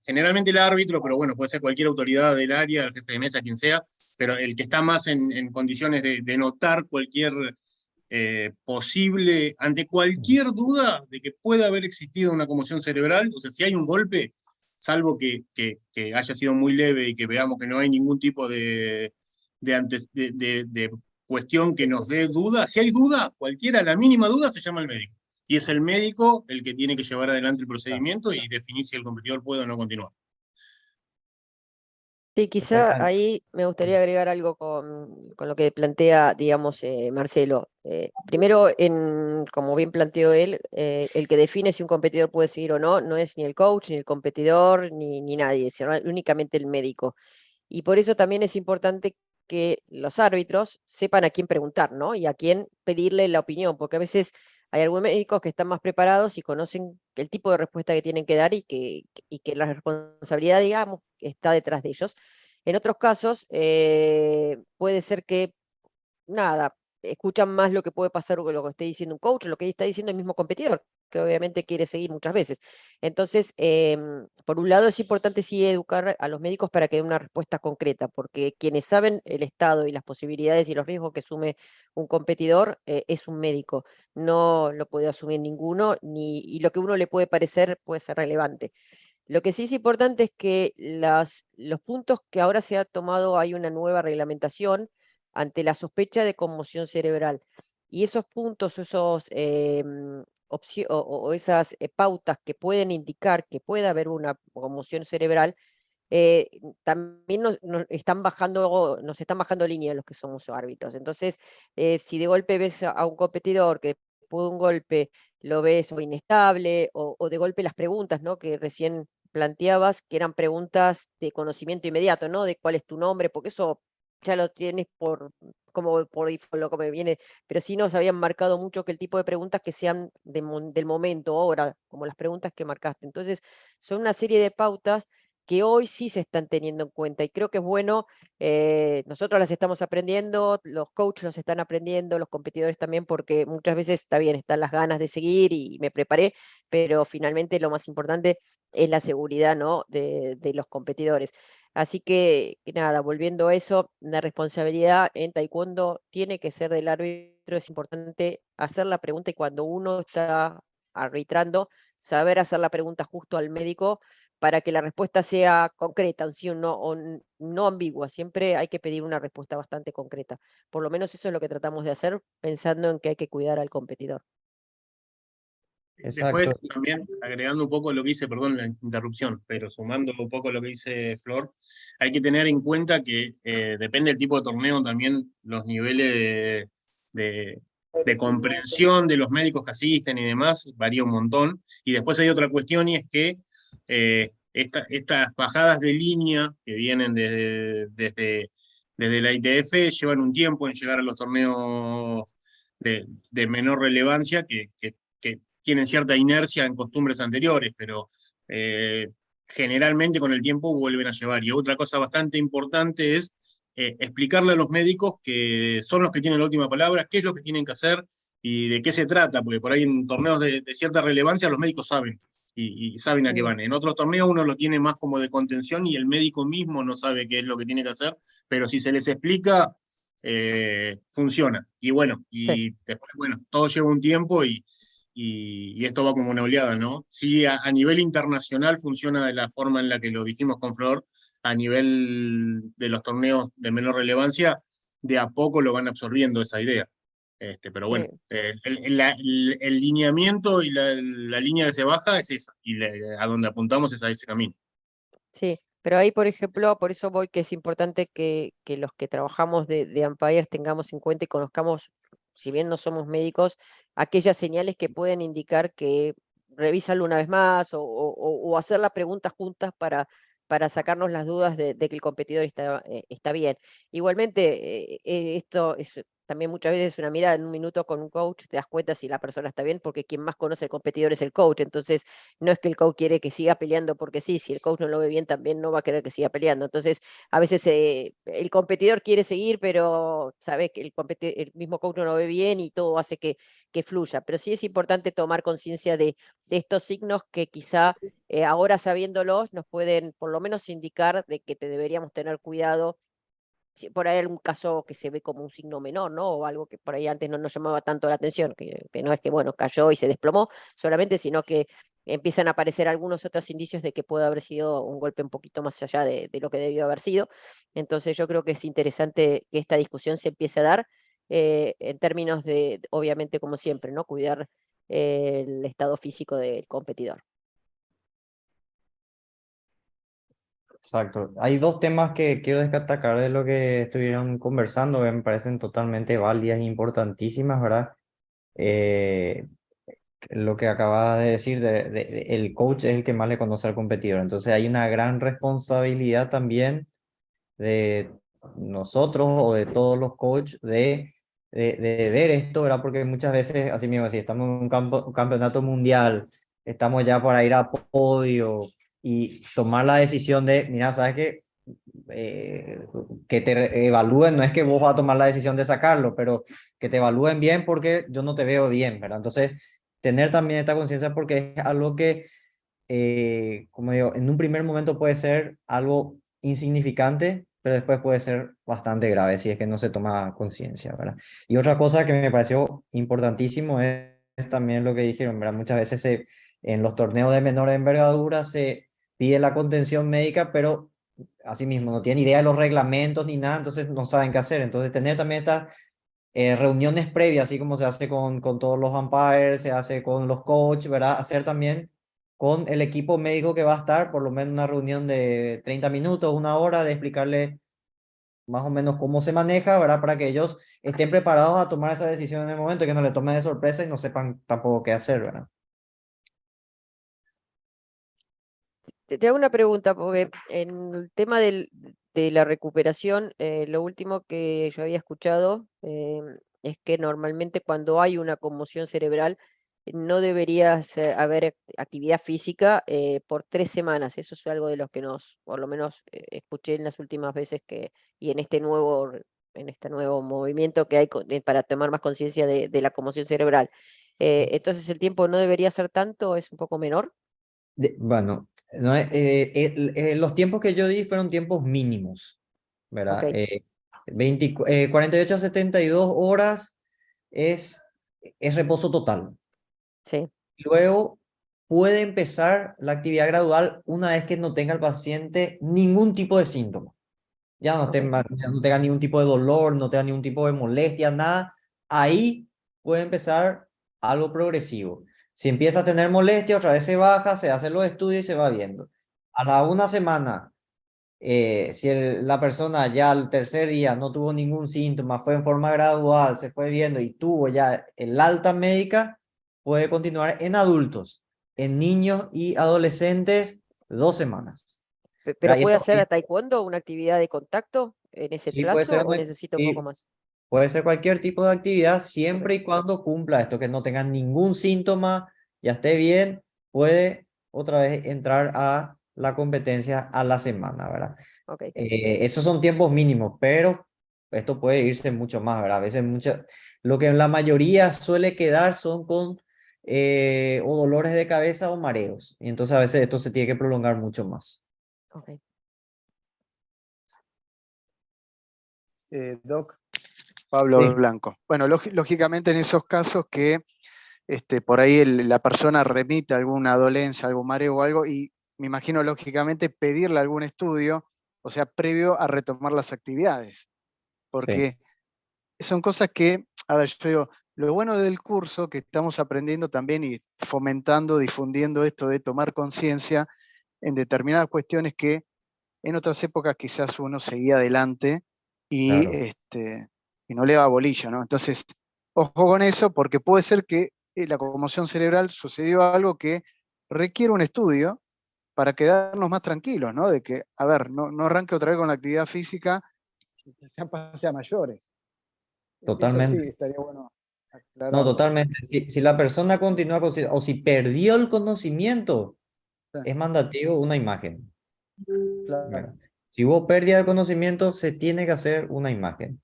generalmente el árbitro, pero bueno, puede ser cualquier autoridad del área, el jefe de mesa, quien sea, pero el que está más en condiciones de notar cualquier posible, ante cualquier duda de que pueda haber existido una conmoción cerebral, o sea, si hay un golpe, salvo que haya sido muy leve y que veamos que no hay ningún tipo de cuestión que nos dé duda. Si hay duda, cualquiera, la mínima duda, se llama el médico. Y es el médico el que tiene que llevar adelante el procedimiento y definir si el competidor puede o no continuar. Sí, quizá Exactamente. ahí me gustaría agregar algo con lo que plantea, digamos, Marcelo. Primero, como bien planteó él, el que define si un competidor puede seguir o no, no es ni el coach, ni el competidor, ni nadie, sino únicamente el médico. Y por eso también es importante que los árbitros sepan a quién preguntar, ¿no? Y a quién pedirle la opinión, porque a veces hay algunos médicos que están más preparados y conocen el tipo de respuesta que tienen que dar y que la responsabilidad, digamos, está detrás de ellos. En otros casos, puede ser que nada, escuchan más lo que puede pasar o lo que esté diciendo un coach, o lo que está diciendo el mismo competidor, que obviamente quiere seguir muchas veces. Entonces, por un lado es importante sí educar a los médicos para que den una respuesta concreta, porque quienes saben el estado y las posibilidades y los riesgos que asume un competidor es un médico. No lo puede asumir ninguno, y lo que uno le puede parecer puede ser relevante. Lo que sí es importante es que los puntos que ahora se ha tomado, hay una nueva reglamentación ante la sospecha de conmoción cerebral. Y esos puntos, esos o esas pautas que pueden indicar que puede haber una conmoción cerebral, también nos están bajando línea los que somos árbitros. Entonces, si de golpe ves a un competidor que después de un golpe lo ves o inestable, o de golpe las preguntas, ¿no? Que recién planteabas, que eran preguntas de conocimiento inmediato, ¿no? De cuál es tu nombre, porque eso ya lo tienes como por default, lo que me viene, pero sí nos habían marcado mucho que el tipo de preguntas que sean del momento, ahora, como las preguntas que marcaste. Entonces, son una serie de pautas que hoy sí se están teniendo en cuenta, y creo que es bueno. Nosotros las estamos aprendiendo, los coaches los están aprendiendo, los competidores también, porque muchas veces está bien, están las ganas de seguir y me preparé, pero finalmente lo más importante es la seguridad, ¿no? de los competidores. Así que nada, volviendo a eso, la responsabilidad en taekwondo tiene que ser del árbitro. Es importante hacer la pregunta, y cuando uno está arbitrando, saber hacer la pregunta justo al médico para que la respuesta sea concreta, un sí o un no, no ambigua. Siempre hay que pedir una respuesta bastante concreta. Por lo menos eso es lo que tratamos de hacer, pensando en que hay que cuidar al competidor. Después, Exacto. también agregando un poco lo que dice, perdón la interrupción, pero sumando un poco lo que dice Flor, hay que tener en cuenta que depende del tipo de torneo también los niveles de comprensión de los médicos que asisten y demás varía un montón. Y después hay otra cuestión y es que estas bajadas de línea que vienen desde la ITF llevan un tiempo en llegar a los torneos de menor relevancia que tienen cierta inercia en costumbres anteriores, pero generalmente con el tiempo vuelven a llevar. Y otra cosa bastante importante es explicarle a los médicos que son los que tienen la última palabra, qué es lo que tienen que hacer y de qué se trata, porque por ahí en torneos de cierta relevancia los médicos saben y saben a qué van. En otros torneos uno lo tiene más como de contención y el médico mismo no sabe qué es lo que tiene que hacer, pero si se les explica, funciona. Y bueno, y después, bueno, todo lleva un tiempo y esto va como una oleada, ¿no? Sí, a nivel internacional funciona de la forma en la que lo dijimos con Flor, a nivel de los torneos de menor relevancia, de a poco lo van absorbiendo esa idea. Pero bueno, el lineamiento y la línea que se baja es esa, y a donde apuntamos es a ese camino. Sí, pero ahí, por ejemplo, por eso voy que es importante que los que trabajamos de umpires tengamos en cuenta y conozcamos, si bien no somos médicos, aquellas señales que pueden indicar que revísalo una vez más o hacer la pregunta juntas para sacarnos las dudas de que el competidor está bien. Igualmente, esto es también muchas veces una mirada en un minuto con un coach, te das cuenta si la persona está bien, porque quien más conoce al competidor es el coach. Entonces, no es que el coach quiere que siga peleando porque sí, si el coach no lo ve bien, también no va a querer que siga peleando. Entonces, a veces el competidor quiere seguir, pero sabe que el mismo coach no lo ve bien y todo hace que fluya. Pero sí es importante tomar conciencia de estos signos que quizá ahora sabiéndolos nos pueden por lo menos indicar de que te deberíamos tener cuidado si por ahí algún caso que se ve como un signo menor, ¿no? O algo que por ahí antes no nos llamaba tanto la atención, que no es que, bueno, cayó y se desplomó solamente, sino que empiezan a aparecer algunos otros indicios de que puede haber sido un golpe un poquito más allá de lo que debió haber sido. Entonces yo creo que es interesante que esta discusión se empiece a dar en términos de, obviamente, como siempre, ¿no? Cuidar el estado físico del competidor. Exacto. Hay dos temas que quiero destacar de lo que estuvieron conversando, que me parecen totalmente válidas e importantísimas, ¿verdad? Eh, lo que acabas de decir, el coach es el que más le conoce al competidor. Entonces hay una gran responsabilidad también de nosotros o de todos los coaches de ver esto, ¿verdad? Porque muchas veces, así mismo, si estamos en un campeonato mundial, estamos ya para ir a podio y tomar la decisión de, mira, ¿sabes qué? Que te evalúen, no es que vos vas a tomar la decisión de sacarlo, pero que te evalúen bien porque yo no te veo bien, ¿verdad? Entonces, tener también esta conciencia porque es algo que, como digo, en un primer momento puede ser algo insignificante, pero después puede ser bastante grave si es que no se toma conciencia, ¿verdad? Y otra cosa que me pareció importantísimo es también lo que dijeron, ¿verdad? Muchas veces en los torneos de menor envergadura se pide la contención médica, pero asimismo no tienen idea de los reglamentos ni nada, entonces no saben qué hacer. Entonces tener también estas reuniones previas, así como se hace con todos los umpires, se hace con los coaches, ¿verdad? Hacer también con el equipo médico que va a estar, por lo menos una reunión de 30 minutos, una hora, de explicarle más o menos cómo se maneja, ¿verdad? Para que ellos estén preparados a tomar esa decisión en el momento, que no le tomen de sorpresa y no sepan tampoco qué hacer, ¿verdad? Te hago una pregunta, porque en el tema de la recuperación, lo último que yo había escuchado es que normalmente cuando hay una conmoción cerebral no debería haber actividad física por 3 semanas. Eso es algo de lo que por lo menos escuché en las últimas veces y en este nuevo movimiento que hay para tomar más conciencia de la conmoción cerebral. Entonces el tiempo no debería ser tanto, es un poco menor. Bueno, no, los tiempos que yo di fueron tiempos mínimos, ¿verdad? Ok. 48 a 72 horas es reposo total. Sí. Luego puede empezar la actividad gradual una vez que no tenga el paciente ningún tipo de síntoma. Ya ya no tenga ningún tipo de dolor, no tenga ningún tipo de molestia, nada. Ahí puede empezar algo progresivo. Si empieza a tener molestia, otra vez se baja, se hace los estudios y se va viendo. A la una semana la persona ya al tercer día no tuvo ningún síntoma, fue en forma gradual, se fue viendo y tuvo ya el alta médica, puede continuar en adultos, en niños y adolescentes 2 semanas. Pero ¿Verdad? Y ¿puede esto, hacer a taekwondo una actividad de contacto en ese sí puede plazo ser, o necesita un poco sí, más? puede ser cualquier tipo de actividad siempre y cuando cumpla esto, que no tenga ningún síntoma, ya esté bien, puede otra vez entrar a la competencia a la semana, ¿verdad? Ok. Esos son tiempos mínimos, pero esto puede irse mucho más, ¿verdad? A veces lo que la mayoría suele quedar son con o dolores de cabeza o mareos, y entonces a veces esto se tiene que prolongar mucho más. Ok. Doc, Pablo Sí, Blanco. Bueno, lógicamente en esos casos que por ahí la persona remite alguna dolencia, algún mareo o algo, y me imagino lógicamente pedirle algún estudio, o sea, previo a retomar las actividades, sí, porque son cosas que, a ver, yo digo, lo bueno del curso que estamos aprendiendo también y fomentando, difundiendo esto de tomar conciencia en determinadas cuestiones que en otras épocas quizás uno seguía adelante y, claro. y no le daba bolilla, ¿no? Entonces, ojo con eso, porque puede ser que la conmoción cerebral sucedió algo que requiere un estudio para quedarnos más tranquilos, ¿no? De que, a ver, no arranque otra vez con la actividad física y que ya pase a mayores. Eso sí, Totalmente. estaría bueno No, aclararlo. totalmente. Si la persona continúa con, o si perdió el conocimiento, Sí, es mandativo una imagen, claro. ¿verdad? Si hubo pérdida de conocimiento, se tiene que hacer una imagen,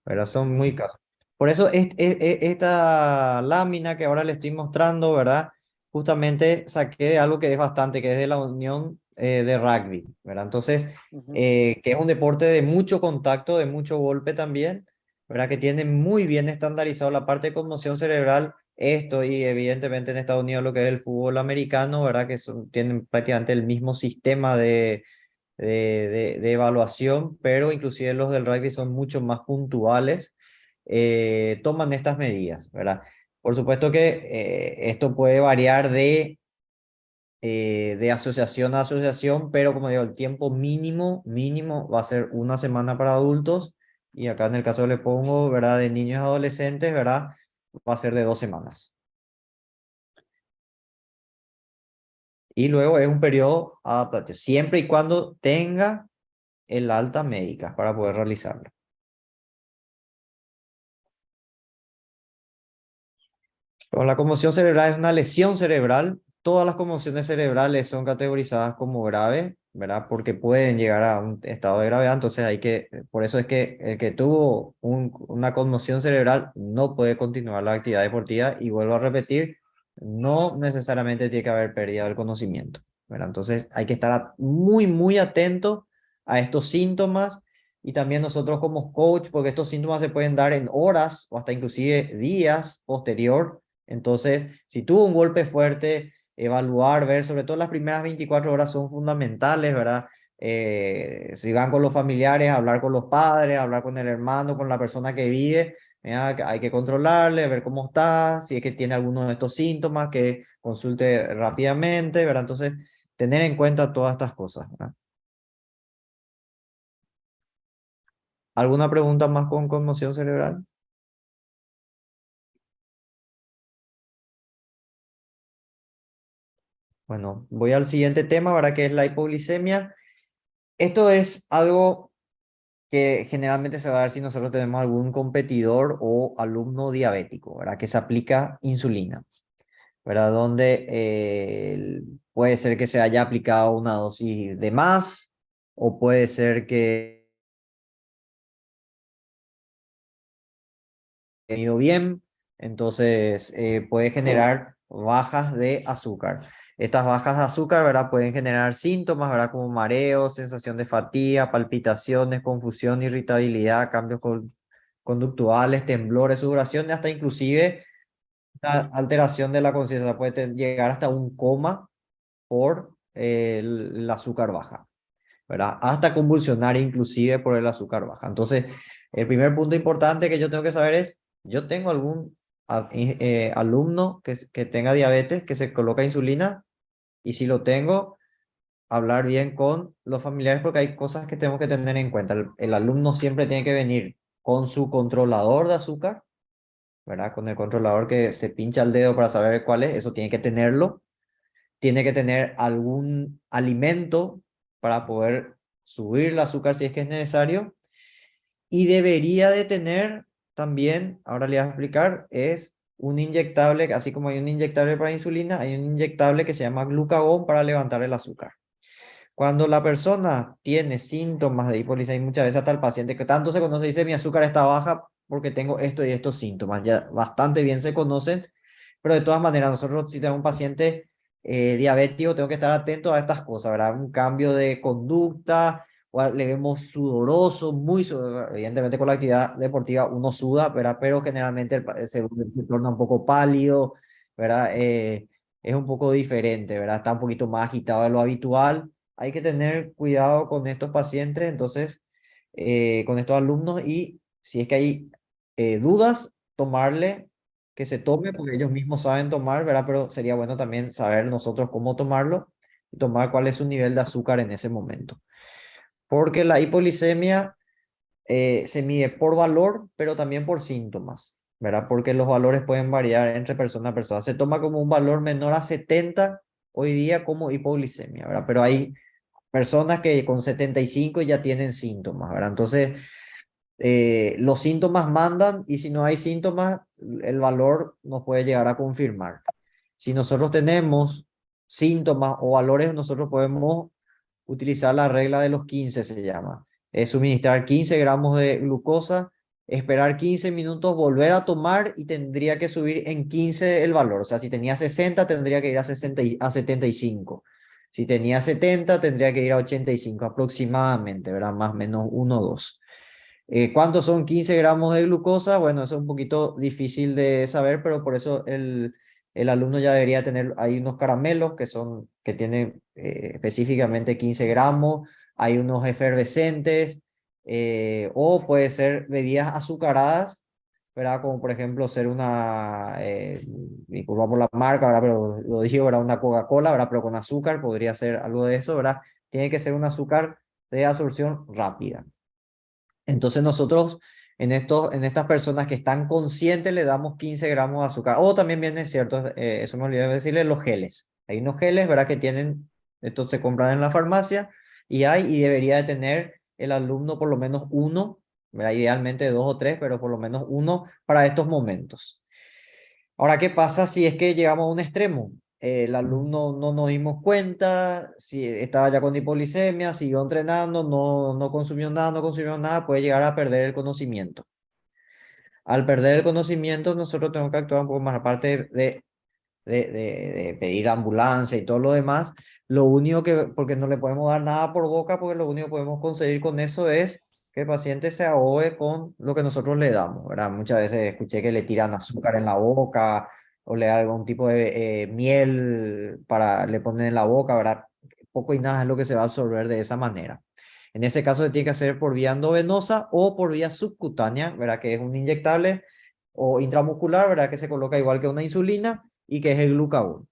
¿verdad? Son muy casos. Por eso esta lámina que ahora le estoy mostrando, ¿verdad? Justamente saqué de algo que es bastante, que es de la Unión de Rugby, ¿verdad? Entonces, Ujú. que es un deporte de mucho contacto, de mucho golpe también, ¿verdad? Que tiene muy bien estandarizado la parte de conmoción cerebral, esto y evidentemente en Estados Unidos lo que es el fútbol americano, ¿verdad? Que tienen prácticamente el mismo sistema de evaluación, pero inclusive los del rugby son mucho más puntuales, toman estas medidas, ¿verdad? Por supuesto que esto puede variar de asociación a asociación, pero como digo, el tiempo mínimo va a ser una semana para adultos y acá en el caso le pongo, ¿verdad? De niños y adolescentes, ¿verdad? Va a ser de 2 semanas. Y luego es un periodo adaptativo, siempre y cuando tenga el alta médica para poder realizarlo. Pero la conmoción cerebral es una lesión cerebral. Todas las conmociones cerebrales son categorizadas como graves, ¿verdad? Porque pueden llegar a un estado de gravedad. Entonces por eso es que el que tuvo una conmoción cerebral no puede continuar la actividad deportiva. Y vuelvo a repetir, no necesariamente tiene que haber pérdida del conocimiento, ¿verdad? Entonces hay que estar muy atento a estos síntomas. Y también nosotros como coach, porque estos síntomas se pueden dar en horas o hasta inclusive días posterior. Entonces, si tuvo un golpe fuerte, evaluar, ver, sobre todo las primeras 24 horas son fundamentales, ¿verdad? Si van con los familiares, hablar con los padres, hablar con el hermano, con la persona que vive, ¿verdad? Que hay que controlarle, ver cómo está, si es que tiene alguno de estos síntomas, que consulte rápidamente, ¿verdad? Entonces, tener en cuenta todas estas cosas, ¿verdad? ¿Alguna pregunta más con conmoción cerebral? Bueno, voy al siguiente tema, ¿verdad? Que es la hipoglicemia. Esto es algo que generalmente se va a ver si nosotros tenemos algún competidor o alumno diabético, ¿verdad? Que se aplica insulina, ¿verdad? Donde puede ser que se haya aplicado una dosis de más o puede ser que haya ido bien, entonces puede generar bajas de azúcar. Estas bajas de azúcar, ¿verdad? Pueden generar síntomas, ¿verdad? Como mareos, sensación de fatiga, palpitaciones, confusión, irritabilidad, cambios conductuales, temblores, sudoración, hasta inclusive una alteración de la conciencia. Puede llegar hasta un coma por el azúcar baja, ¿verdad? Hasta convulsionar inclusive por el azúcar baja. Entonces, el primer punto importante que yo tengo que saber es, ¿yo tengo algún alumno que tenga diabetes, que se coloca insulina? Y si lo tengo, hablar bien con los familiares porque hay cosas que tenemos que tener en cuenta. El alumno siempre tiene que venir con su controlador de azúcar, ¿verdad? Con el controlador que se pincha el dedo para saber cuál es, eso tiene que tenerlo. Tiene que tener algún alimento para poder subir el azúcar si es que es necesario. Y debería de tener también, ahora le voy a explicar, es un inyectable, así como hay un inyectable para insulina, hay un inyectable que se llama glucagón para levantar el azúcar. Cuando la persona tiene síntomas de hipoglicemia, muchas veces hasta el paciente que tanto se conoce dice mi azúcar está baja porque tengo esto y estos síntomas, ya bastante bien se conocen, pero de todas maneras nosotros si tenemos un paciente diabético tengo que estar atento a estas cosas, ¿verdad? Un cambio de conducta, o le vemos sudoroso, evidentemente con la actividad deportiva uno suda, ¿verdad? Pero generalmente se torna un poco pálido, ¿verdad? Es un poco diferente, ¿verdad? Está un poquito más agitado de lo habitual. Hay que tener cuidado con estos pacientes, entonces, con estos alumnos, y si es que hay dudas, tomarle, que se tome, porque ellos mismos saben tomar, ¿verdad? Pero sería bueno también saber nosotros cómo tomarlo y tomar cuál es su nivel de azúcar en ese momento. Porque la hipoglicemia se mide por valor, pero también por síntomas, ¿verdad? Porque los valores pueden variar entre persona a persona. Se toma como un valor menor a 70 hoy día como hipoglicemia, ¿verdad? Pero hay personas que con 75 ya tienen síntomas, ¿verdad? Entonces, los síntomas mandan y si no hay síntomas, el valor nos puede llegar a confirmar. Si nosotros tenemos síntomas o valores, nosotros podemos utilizar la regla de los 15, se llama. Es suministrar 15 gramos de glucosa, esperar 15 minutos, volver a tomar y tendría que subir en 15 el valor. O sea, si tenía 60, tendría que ir a 75. Si tenía 70, tendría que ir a 85 aproximadamente, ¿verdad? Más o menos 1 o 2. ¿Cuántos son 15 gramos de glucosa? Bueno, eso es un poquito difícil de saber, pero por eso el alumno ya debería tener, hay unos caramelos que tienen específicamente 15 gramos, hay unos efervescentes, o puede ser bebidas azucaradas, ¿verdad? Como por ejemplo ser disculpa por la marca, ¿verdad? Pero lo dije, ¿verdad? Una Coca-Cola, ¿verdad? Pero con azúcar, podría ser algo de eso, ¿verdad? Tiene que ser un azúcar de absorción rápida. Entonces nosotros en estas personas que están conscientes le damos 15 gramos de azúcar. O también viene, cierto, eso me olvidé de decirle, los geles. Hay unos geles, ¿verdad? Que tienen, estos se compran en la farmacia y debería de tener el alumno por lo menos uno, ¿verdad? Idealmente 2 o 3, pero por lo menos uno para estos momentos. Ahora, ¿qué pasa si es que llegamos a un extremo? El alumno no nos dimos cuenta, si estaba ya con hipoglicemia, siguió entrenando, no consumió nada, puede llegar a perder el conocimiento. Al perder el conocimiento, nosotros tenemos que actuar un poco más, aparte de pedir ambulancia y todo lo demás. Lo único porque no le podemos dar nada por boca, porque lo único que podemos conseguir con eso es que el paciente se ahogue con lo que nosotros le damos, ¿verdad? Muchas veces escuché que le tiran azúcar en la boca o le dan algún tipo de miel le ponen en la boca, ¿verdad? Poco y nada es lo que se va a absorber de esa manera. En ese caso se tiene que hacer por vía endovenosa o por vía subcutánea, ¿verdad? Que es un inyectable o intramuscular, ¿verdad? Que se coloca igual que una insulina y que es el glucagón.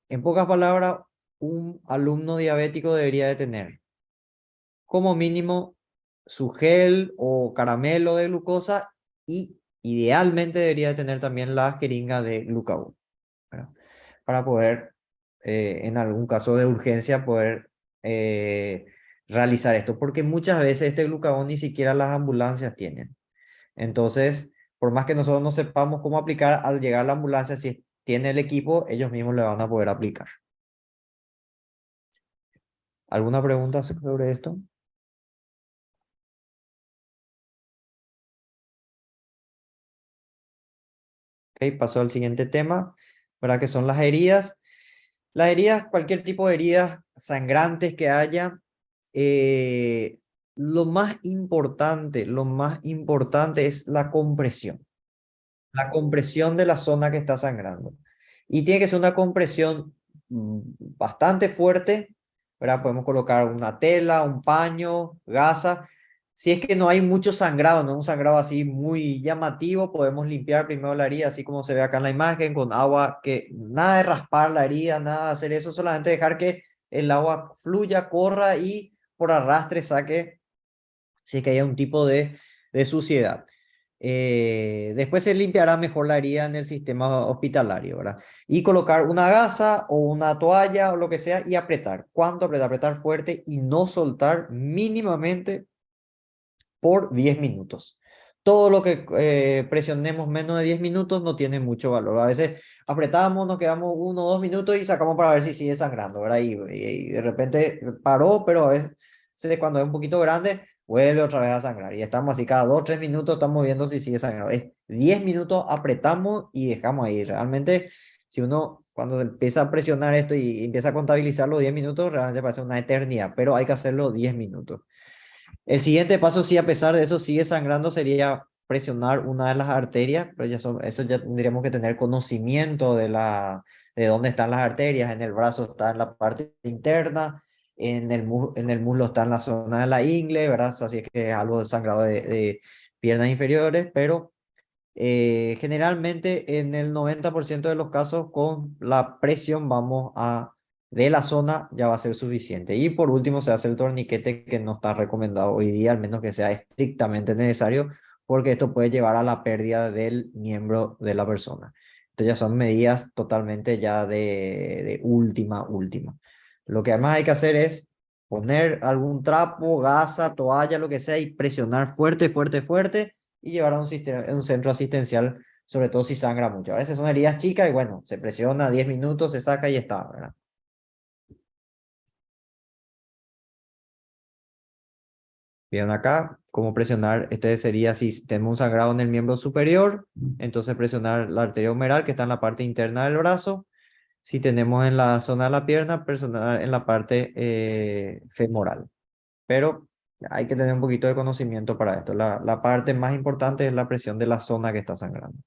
En pocas palabras, un alumno diabético debería de tener como mínimo su gel o caramelo de glucosa y idealmente debería de tener también la jeringa de glucagón, ¿verdad? Para poder, en algún caso de urgencia, poder realizar esto, porque muchas veces este glucagón ni siquiera las ambulancias tienen. Entonces, por más que nosotros no sepamos cómo aplicar, al llegar a la ambulancia, si tiene el equipo, ellos mismos le van a poder aplicar. ¿Alguna pregunta sobre esto? Ok, paso al siguiente tema, ¿verdad? Que son las heridas. Las heridas, cualquier tipo de heridas sangrantes que haya, lo más importante es la compresión. La compresión de la zona que está sangrando. Y tiene que ser una compresión bastante fuerte, ¿verdad? Podemos colocar una tela, un paño, gasa. Si es que no hay mucho sangrado, no es un sangrado así muy llamativo, podemos limpiar primero la herida, así como se ve acá en la imagen, con agua, que nada de raspar la herida, nada de hacer eso, solamente dejar que el agua fluya, corra y por arrastre saque si es que haya un tipo de suciedad. Después se limpiará mejor la herida en el sistema hospitalario, ¿verdad? Y colocar una gasa o una toalla o lo que sea y apretar. ¿Cuánto apretar? Apretar fuerte y no soltar mínimamente por 10 minutos. Todo lo que presionemos menos de 10 minutos no tiene mucho valor. A veces apretamos, nos quedamos 1 o 2 minutos y sacamos para ver si sigue sangrando, ¿verdad? Y de repente paró, pero a veces cuando es un poquito grande, vuelve otra vez a sangrar. Y estamos así cada 2 o 3 minutos, estamos viendo si sigue sangrando. Es 10 minutos, apretamos y dejamos ahí. Realmente, si uno cuando empieza a presionar esto y empieza a contabilizar los 10 minutos, realmente parece una eternidad, pero hay que hacerlo 10 minutos. El siguiente paso, si a pesar de eso sigue sangrando, sería presionar una de las arterias, pero eso ya tendríamos que tener conocimiento de dónde están las arterias. En el brazo está en la parte interna, en el muslo está en la zona de la ingle, ¿verdad? Así que es algo de sangrado de piernas inferiores, pero generalmente en el 90% de los casos con la presión de la zona ya va a ser suficiente. Y por último se hace el torniquete que no está recomendado hoy día, al menos que sea estrictamente necesario, porque esto puede llevar a la pérdida del miembro de la persona. Entonces ya son medidas totalmente ya de última. Lo que además hay que hacer es poner algún trapo, gasa, toalla, lo que sea, y presionar fuerte y llevar a un centro asistencial, sobre todo si sangra mucho. A veces son heridas chicas y bueno, se presiona 10 minutos, se saca y está, ¿verdad? Vieron acá cómo presionar. Este sería si tenemos un sangrado en el miembro superior, entonces presionar la arteria humeral que está en la parte interna del brazo. Si tenemos en la zona de la pierna, presionar en la parte femoral. Pero hay que tener un poquito de conocimiento para esto. La parte más importante es la presión de la zona que está sangrando.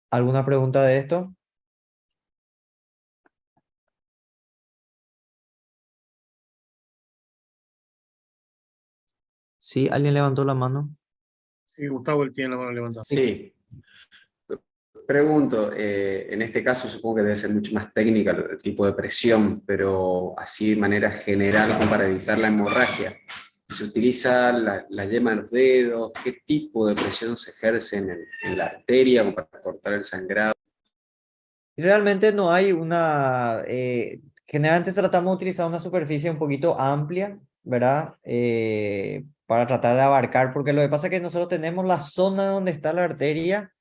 ¿Alguna pregunta de esto? Sí, ¿alguien levantó la mano? Sí, Gustavo, él tiene la mano levantada. Sí. Pregunto, en este caso supongo que debe ser mucho más técnica el tipo de presión, pero así de manera general como para evitar la hemorragia. ¿Se utiliza la yema de los dedos? ¿Qué tipo de presión se ejerce en la arteria como para cortar el sangrado? Realmente no hay generalmente tratamos de utilizar una superficie un poquito amplia, ¿verdad? Para tratar de abarcar, porque lo que pasa es que nosotros tenemos la zona donde está la arteria,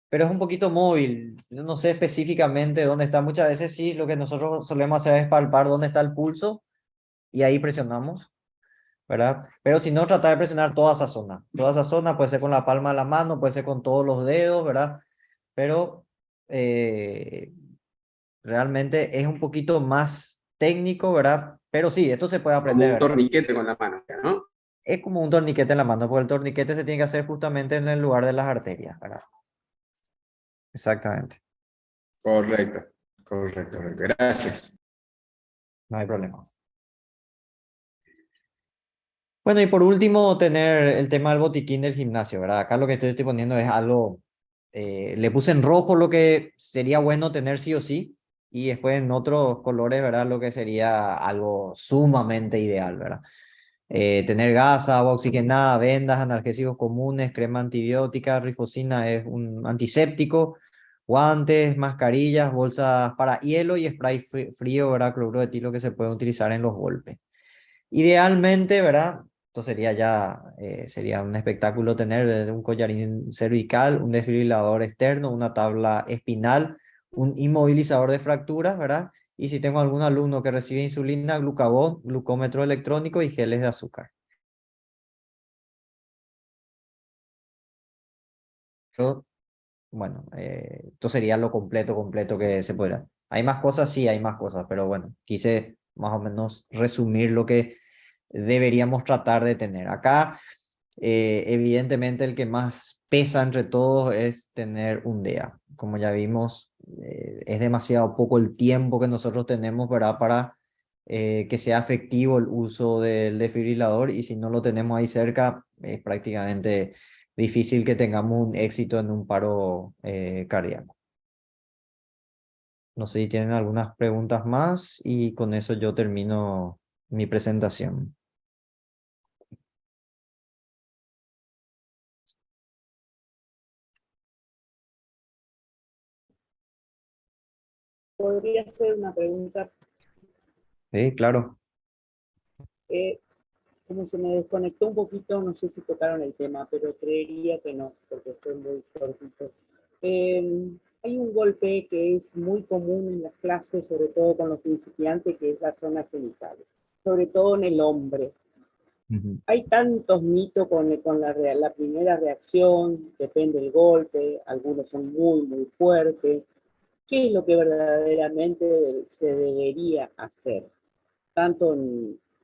pero es un poquito móvil. No sé específicamente dónde está. Muchas veces sí, lo que nosotros solemos hacer es palpar dónde está el pulso y ahí presionamos, ¿verdad? Pero si no, tratar de presionar toda esa zona. Toda esa zona puede ser con la palma de la mano, puede ser con todos los dedos, ¿verdad? Pero realmente es un poquito más técnico, ¿verdad? Pero sí, esto se puede Como aprender, un ¿verdad? torniquete con la mano, ¿no? Es como un torniquete en la mano, porque el torniquete se tiene que hacer justamente en el lugar de las arterias, ¿verdad? Exactamente, Correcto. Gracias. no hay problema. Bueno, y por último, tener el tema del botiquín del gimnasio, ¿verdad? Acá lo que estoy poniendo es algo, le puse en rojo lo que sería bueno tener sí o sí, y después en otros colores, ¿verdad? Lo que sería algo sumamente ideal, ¿verdad? Tener gasa, agua oxigenada, vendas, analgésicos comunes, crema antibiótica, rifocina es un antiséptico, guantes, mascarillas, bolsas para hielo y spray frío, ¿verdad? Cloruro de etilo que se puede utilizar en los golpes. Idealmente, ¿verdad? Esto sería un espectáculo tener un collarín cervical, un desfibrilador externo, una tabla espinal, un inmovilizador de fracturas, ¿verdad? Y si tengo algún alumno que recibe insulina, glucagón, glucómetro electrónico y geles de azúcar. Bueno, esto sería lo completo que se podrá. ¿Hay más cosas? Sí, hay más cosas, pero bueno, quise más o menos resumir lo que deberíamos tratar de tener. Acá, evidentemente, el que más pesa entre todos es tener un DEA. Como ya vimos, es demasiado poco el tiempo que nosotros tenemos, ¿verdad? Para que sea efectivo el uso del desfibrilador y si no lo tenemos ahí cerca, es prácticamente difícil que tengamos un éxito en un paro cardíaco. No sé si tienen algunas preguntas más y con eso yo termino mi presentación. Podría hacer una pregunta. Sí, claro. Como se me desconectó un poquito, no sé si tocaron el tema, pero creería que no, porque fue muy cortito. Hay un golpe que es muy común en las clases, sobre todo con los principiantes, que es la zona genital, sobre todo en el hombre. Hay tantos mitos con la primera reacción, depende del golpe, algunos son muy fuertes. ¿Qué es lo que verdaderamente se debería hacer? Tanto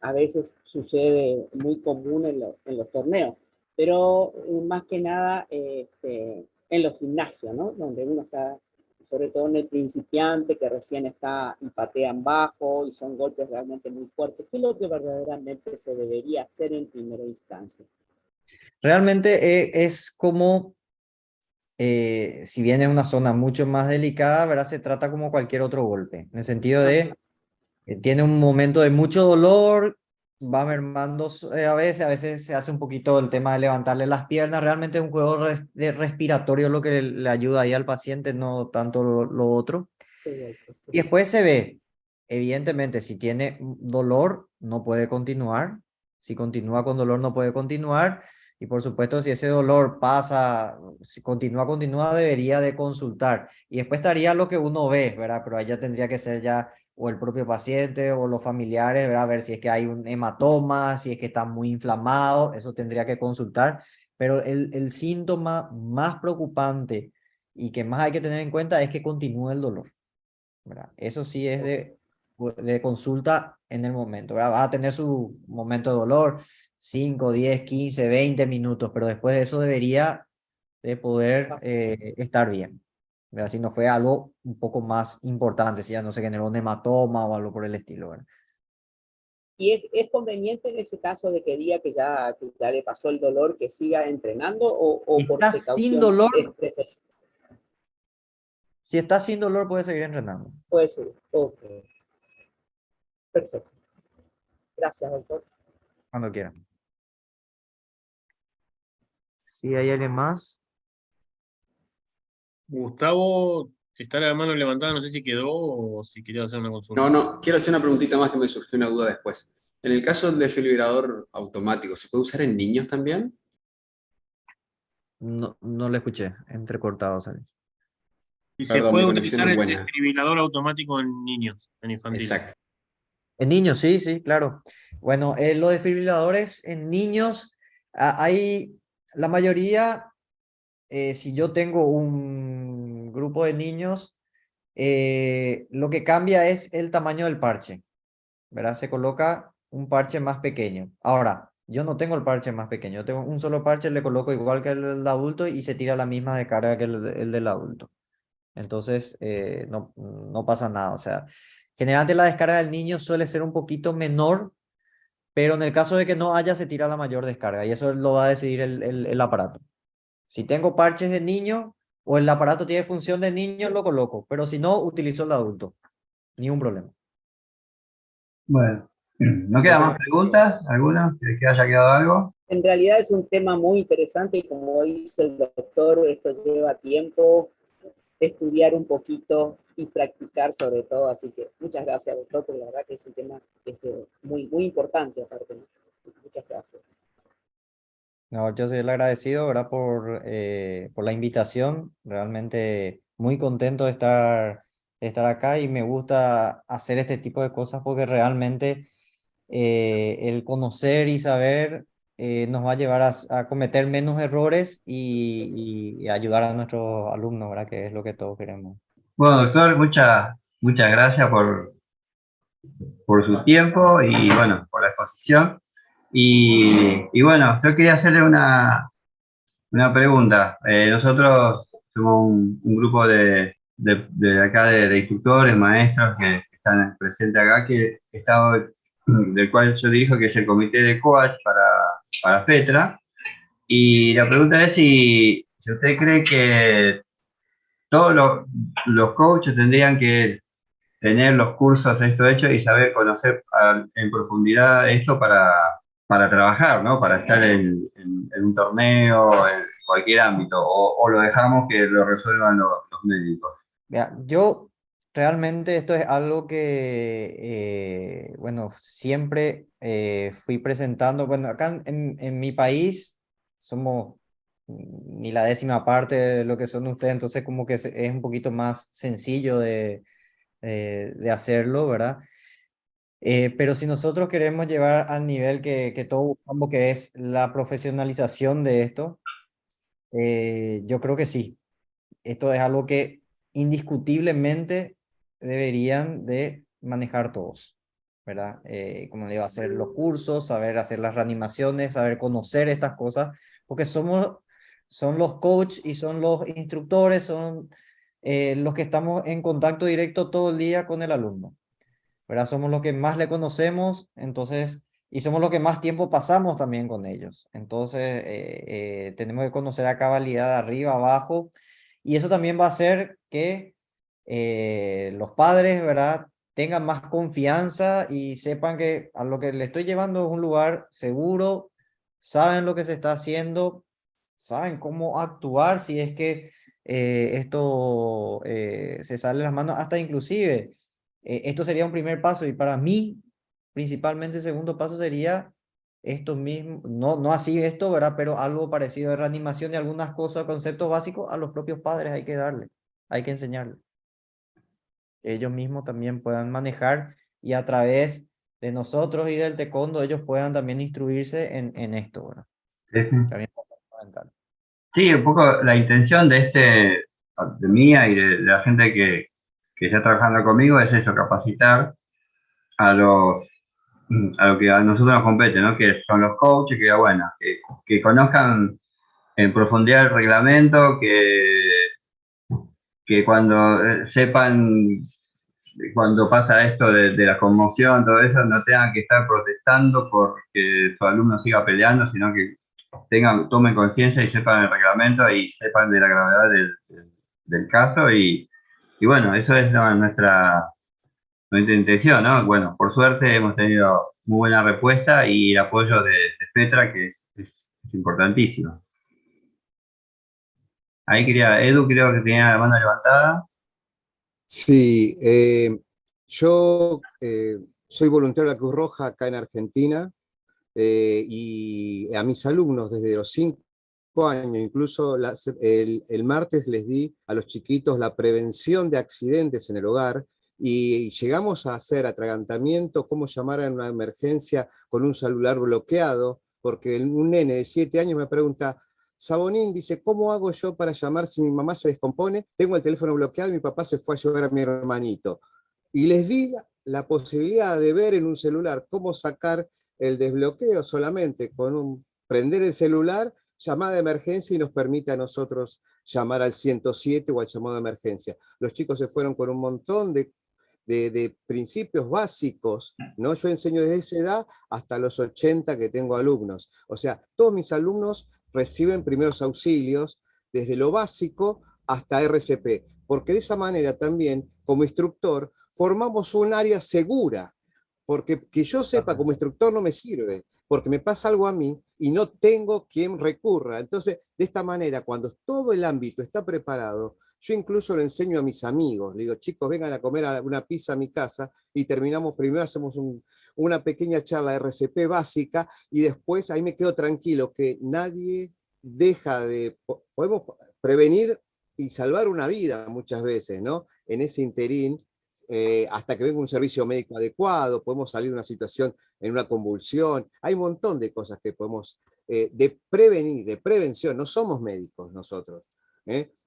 a veces sucede muy común en los torneos, pero más que nada en los gimnasios, ¿no? Donde uno está, sobre todo en el principiante que recién está y patean bajo y son golpes realmente muy fuertes. ¿Qué es lo que verdaderamente se debería hacer en primera instancia? Realmente es como, si bien es una zona mucho más delicada, ¿verdad? Se trata como cualquier otro golpe, en el sentido de tiene un momento de mucho dolor, va mermando a veces se hace un poquito el tema de levantarle las piernas, realmente es un juego de respiratorio lo que le ayuda ahí al paciente, no tanto lo otro. Y después se ve, evidentemente, si tiene dolor, no puede continuar, si continúa con dolor, no puede continuar, y por supuesto, si ese dolor pasa, si continúa, debería de consultar. Y después estaría lo que uno ve, ¿verdad? Pero allá tendría que ser ya o el propio paciente o los familiares, ¿verdad? A ver si es que hay un hematoma, si es que está muy inflamado, eso tendría que consultar. Pero el síntoma más preocupante y que más hay que tener en cuenta es que continúe el dolor, ¿verdad? Eso sí es de consulta en el momento, ¿verdad? Va a tener su momento de dolor, 5, 10, 15, 20 minutos, pero después de eso debería de poder estar bien, ¿verdad? Si no fue algo un poco más importante, si ya no se generó un hematoma o algo por el estilo, ¿verdad? ¿Y es conveniente en ese caso de que diga que ya le pasó el dolor, que siga entrenando o por ¿Está sin precaución dolor? es preferible? Si está sin dolor, puede seguir entrenando. Puede ser. Ok. Perfecto. Gracias, doctor. Cuando quiera. Si hay alguien más. Gustavo, está la mano levantada, no sé si quedó o si quería hacer una consulta. No, quiero hacer una preguntita más que me surgió una duda después. En el caso del desfibrilador automático, ¿se puede usar en niños también? No, no le escuché, entrecortado, ¿sabes? Y se Perdón, mi puede conexión utilizar no es el buena. desfibrilador automático en niños, en infantiles. Exacto. En niños, sí, sí, claro. Bueno, los desfibriladores en niños, hay la mayoría, si yo tengo un grupo de niños, lo que cambia es el tamaño del parche, ¿verdad? Se coloca un parche más pequeño. Ahora, yo no tengo el parche más pequeño, yo tengo un solo parche, le coloco igual que el del adulto y se tira la misma descarga que el del adulto. Entonces, no pasa nada. O sea, generalmente la descarga del niño suele ser un poquito menor, pero en el caso de que no haya, se tira la mayor descarga y eso lo va a decidir el aparato. Si tengo parches de niño o el aparato tiene función de niño, lo coloco, pero si no, utilizo el de adulto. Ni un problema. Bueno, ¿no quedan más preguntas? ¿Alguna? ¿Que haya quedado algo? En realidad es un tema muy interesante y como dice el doctor, esto lleva tiempo de estudiar un poquito y practicar sobre todo, así que muchas gracias, doctor, porque la verdad que es un tema muy importante aparte. Muchas gracias. No, yo soy el agradecido, ¿verdad? Por la invitación. Realmente muy contento de estar acá y me gusta hacer este tipo de cosas porque realmente el conocer y saber nos va a llevar a cometer menos errores y ayudar a nuestros alumnos, ¿verdad? Que es lo que todos queremos. Bueno, doctor, muchas gracias por su tiempo y bueno, por la exposición. Y bueno, yo quería hacerle una pregunta. Nosotros somos un grupo de acá de instructores, maestros que están presentes acá, del cual yo dirijo, que es el comité de coach para FETRA. Y la pregunta es si usted cree todos los coaches tendrían que tener los cursos esto hecho y saber conocer en profundidad esto para trabajar, ¿no? Para estar en un torneo, en cualquier ámbito, o lo dejamos que lo resuelvan los médicos. Mira, yo realmente esto es algo que, bueno, siempre fui presentando. Bueno, acá en mi país somos ni la décima parte de lo que son ustedes, entonces como que es un poquito más sencillo de hacerlo, ¿verdad? Pero si nosotros queremos llevar al nivel que todos buscamos, que es la profesionalización de esto, yo creo que sí. Esto es algo que indiscutiblemente deberían de manejar todos, ¿verdad? Como le iba a hacer los cursos, saber hacer las reanimaciones, saber conocer estas cosas, porque son los coaches y son los instructores, son los que estamos en contacto directo todo el día con el alumno, ¿verdad? Somos los que más le conocemos, entonces, y somos los que más tiempo pasamos también con ellos. Entonces, tenemos que conocer a cabalidad de arriba, abajo, y eso también va a hacer que los padres, ¿verdad?, tengan más confianza y sepan que a lo que le estoy llevando es un lugar seguro, saben lo que se está haciendo, saben cómo actuar si es que esto se sale de las manos, hasta inclusive esto sería un primer paso y para mí, principalmente el segundo paso sería esto mismo, no así esto, ¿verdad? Pero algo parecido de reanimación y algunas cosas, conceptos básicos a los propios padres hay que darle, hay que enseñarles. Ellos mismos también puedan manejar y a través de nosotros y del taekwondo ellos puedan también instruirse en esto, ¿verdad? Sí, sí. También es fundamental. Sí, un poco la intención de mía y de la gente que está trabajando conmigo es eso, capacitar a a lo que a nosotros nos compete, ¿no? Que son los coaches, bueno, que conozcan en profundidad el reglamento, que cuando sepan cuando pasa esto de la conmoción, todo eso, no tengan que estar protestando porque su alumno siga peleando, sino que tomen conciencia y sepan el reglamento y sepan de la gravedad del caso y bueno, eso es nuestra intención, ¿no? Bueno, por suerte hemos tenido muy buena respuesta y el apoyo de FETRA, que es importantísimo. Ahí Edu creo que tenía la mano levantada. Sí, yo soy voluntario de la Cruz Roja acá en Argentina y a mis alumnos desde los 5 años, incluso el martes les di a los chiquitos la prevención de accidentes en el hogar y llegamos a hacer atragantamiento, cómo llamar a una emergencia con un celular bloqueado, porque un nene de 7 años me pregunta, Sabonín, dice, ¿cómo hago yo para llamar si mi mamá se descompone? Tengo el teléfono bloqueado y mi papá se fue a llevar a mi hermanito. Y les di la posibilidad de ver en un celular cómo sacar el desbloqueo solamente con prender el celular, llamada de emergencia y nos permite a nosotros llamar al 107 o al llamado de emergencia. Los chicos se fueron con un montón de principios básicos, ¿no? Yo enseño desde esa edad hasta los 80 que tengo alumnos. O sea, todos mis alumnos reciben primeros auxilios desde lo básico hasta RCP, porque de esa manera también, como instructor, formamos un área segura, porque que yo sepa como instructor no me sirve, porque me pasa algo a mí y no tengo quien recurra. Entonces, de esta manera, cuando todo el ámbito está preparado, yo incluso lo enseño a mis amigos. Le digo, chicos, vengan a comer una pizza a mi casa y terminamos, primero hacemos una pequeña charla de RCP básica y después ahí me quedo tranquilo que nadie deja de... Podemos prevenir y salvar una vida muchas veces, ¿no? En ese interín, hasta que venga un servicio médico adecuado, podemos salir de una situación en una convulsión. Hay un montón de cosas que podemos de prevenir, de prevención. No somos médicos nosotros.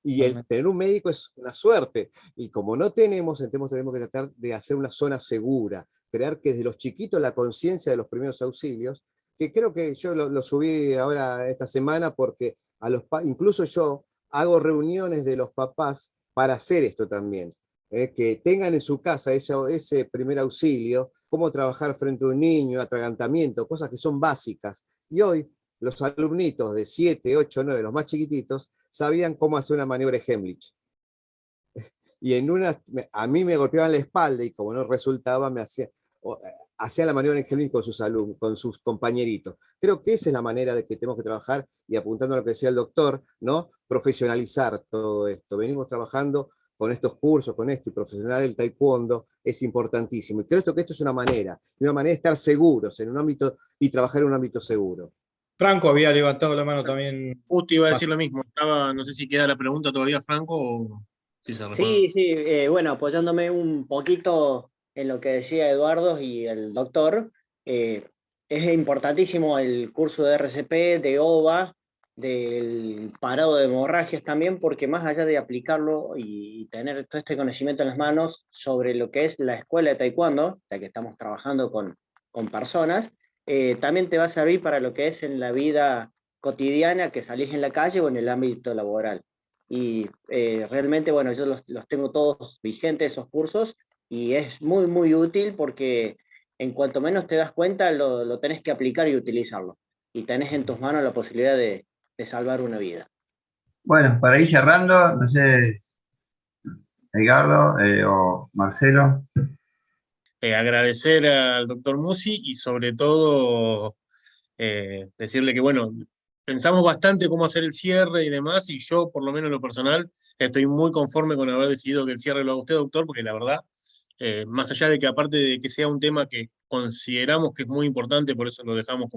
Y el tener un médico es una suerte. Y como no tenemos, entonces tenemos que tratar de hacer una zona segura, crear que desde los chiquitos la conciencia de los primeros auxilios, que creo que yo lo subí ahora esta semana porque incluso yo hago reuniones de los papás para hacer esto también. Que tengan en su casa ese primer auxilio, cómo trabajar frente a un niño, atragantamiento, cosas que son básicas. Y hoy los alumnitos de 7, 8, 9, los más chiquititos, sabían cómo hacer una maniobra de Heimlich. y a mí me golpeaban la espalda y como no resultaba, hacía la maniobra en Helming con sus alumnos, con sus compañeritos. Creo que esa es la manera de que tenemos que trabajar, y apuntando a lo que decía el doctor, ¿no? Profesionalizar todo esto. Venimos trabajando con estos cursos, con esto, y profesionalizar el taekwondo es importantísimo. Y creo que esto es una manera de estar seguros en un ámbito y trabajar en un ámbito seguro. Franco había levantado la mano también. Justo iba a decir lo mismo. No sé si queda la pregunta todavía, Franco, o si se responde. Sí, bueno, apoyándome un poquito en lo que decía Eduardo y el doctor, es importantísimo el curso de RCP, de OVA, del parado de hemorragias también, porque más allá de aplicarlo y tener todo este conocimiento en las manos sobre lo que es la escuela de taekwondo, ya que estamos trabajando con personas, también te va a servir para lo que es en la vida cotidiana, que salís en la calle o en el ámbito laboral. Y realmente, bueno, yo los tengo todos vigentes, esos cursos, y es muy, muy útil porque en cuanto menos te das cuenta, lo tenés que aplicar y utilizarlo. Y tenés en tus manos la posibilidad de salvar una vida. Bueno, para ir cerrando, no sé, Edgardo o Marcelo. Agradecer al doctor Musi y sobre todo decirle que, bueno, pensamos bastante cómo hacer el cierre y demás, y yo, por lo menos en lo personal, estoy muy conforme con haber decidido que el cierre lo haga usted, doctor, porque la verdad, más allá de que aparte de que sea un tema que consideramos que es muy importante, por eso lo dejamos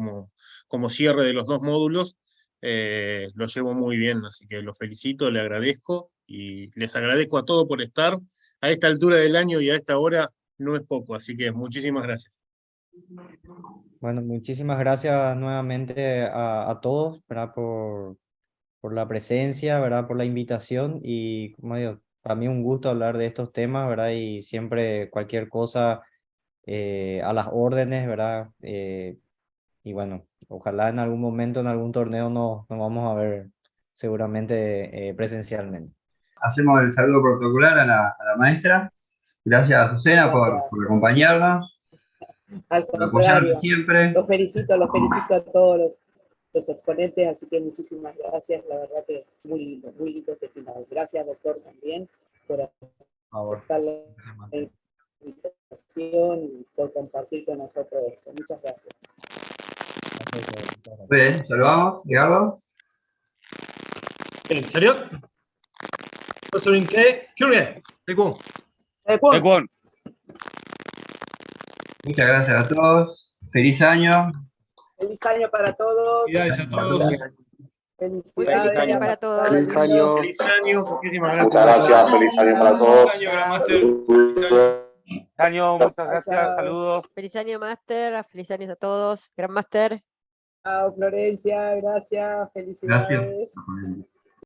como cierre de los 2 módulos, lo llevo muy bien, así que lo felicito, le agradezco, y les agradezco a todos por estar a esta altura del año y a esta hora. No es poco, así que muchísimas gracias. Bueno, muchísimas gracias nuevamente a todos, ¿verdad? Por la presencia, ¿verdad? Por la invitación, y como digo, para mí un gusto hablar de estos temas, ¿verdad? Y siempre cualquier cosa a las órdenes, ¿verdad? Y bueno, ojalá en algún momento, en algún torneo nos vamos a ver seguramente presencialmente. Hacemos el saludo protocolar a la maestra. Gracias, Azucena, por acompañarnos, Al por apoyarnos contrario, siempre. los felicito a todos los exponentes, así que muchísimas gracias, la verdad que muy lindo este final. Gracias, doctor, también por aceptar la invitación y por compartir con nosotros esto. Muchas gracias. Bien, saludamos, Edgardo. ¿Serio? Muchas gracias a todos. Feliz año. Feliz año para todos. Felicidades a todos. Felicidades. Muy feliz año para todos. Feliz año. Feliz año, muchísimas gracias. Muchas gracias, feliz año para todos. Feliz año, muchas gracias, saludos. Feliz año, Máster. Feliz año a todos. Gran Máster. Chao, Florencia. Gracias. Felicidades. Gracias.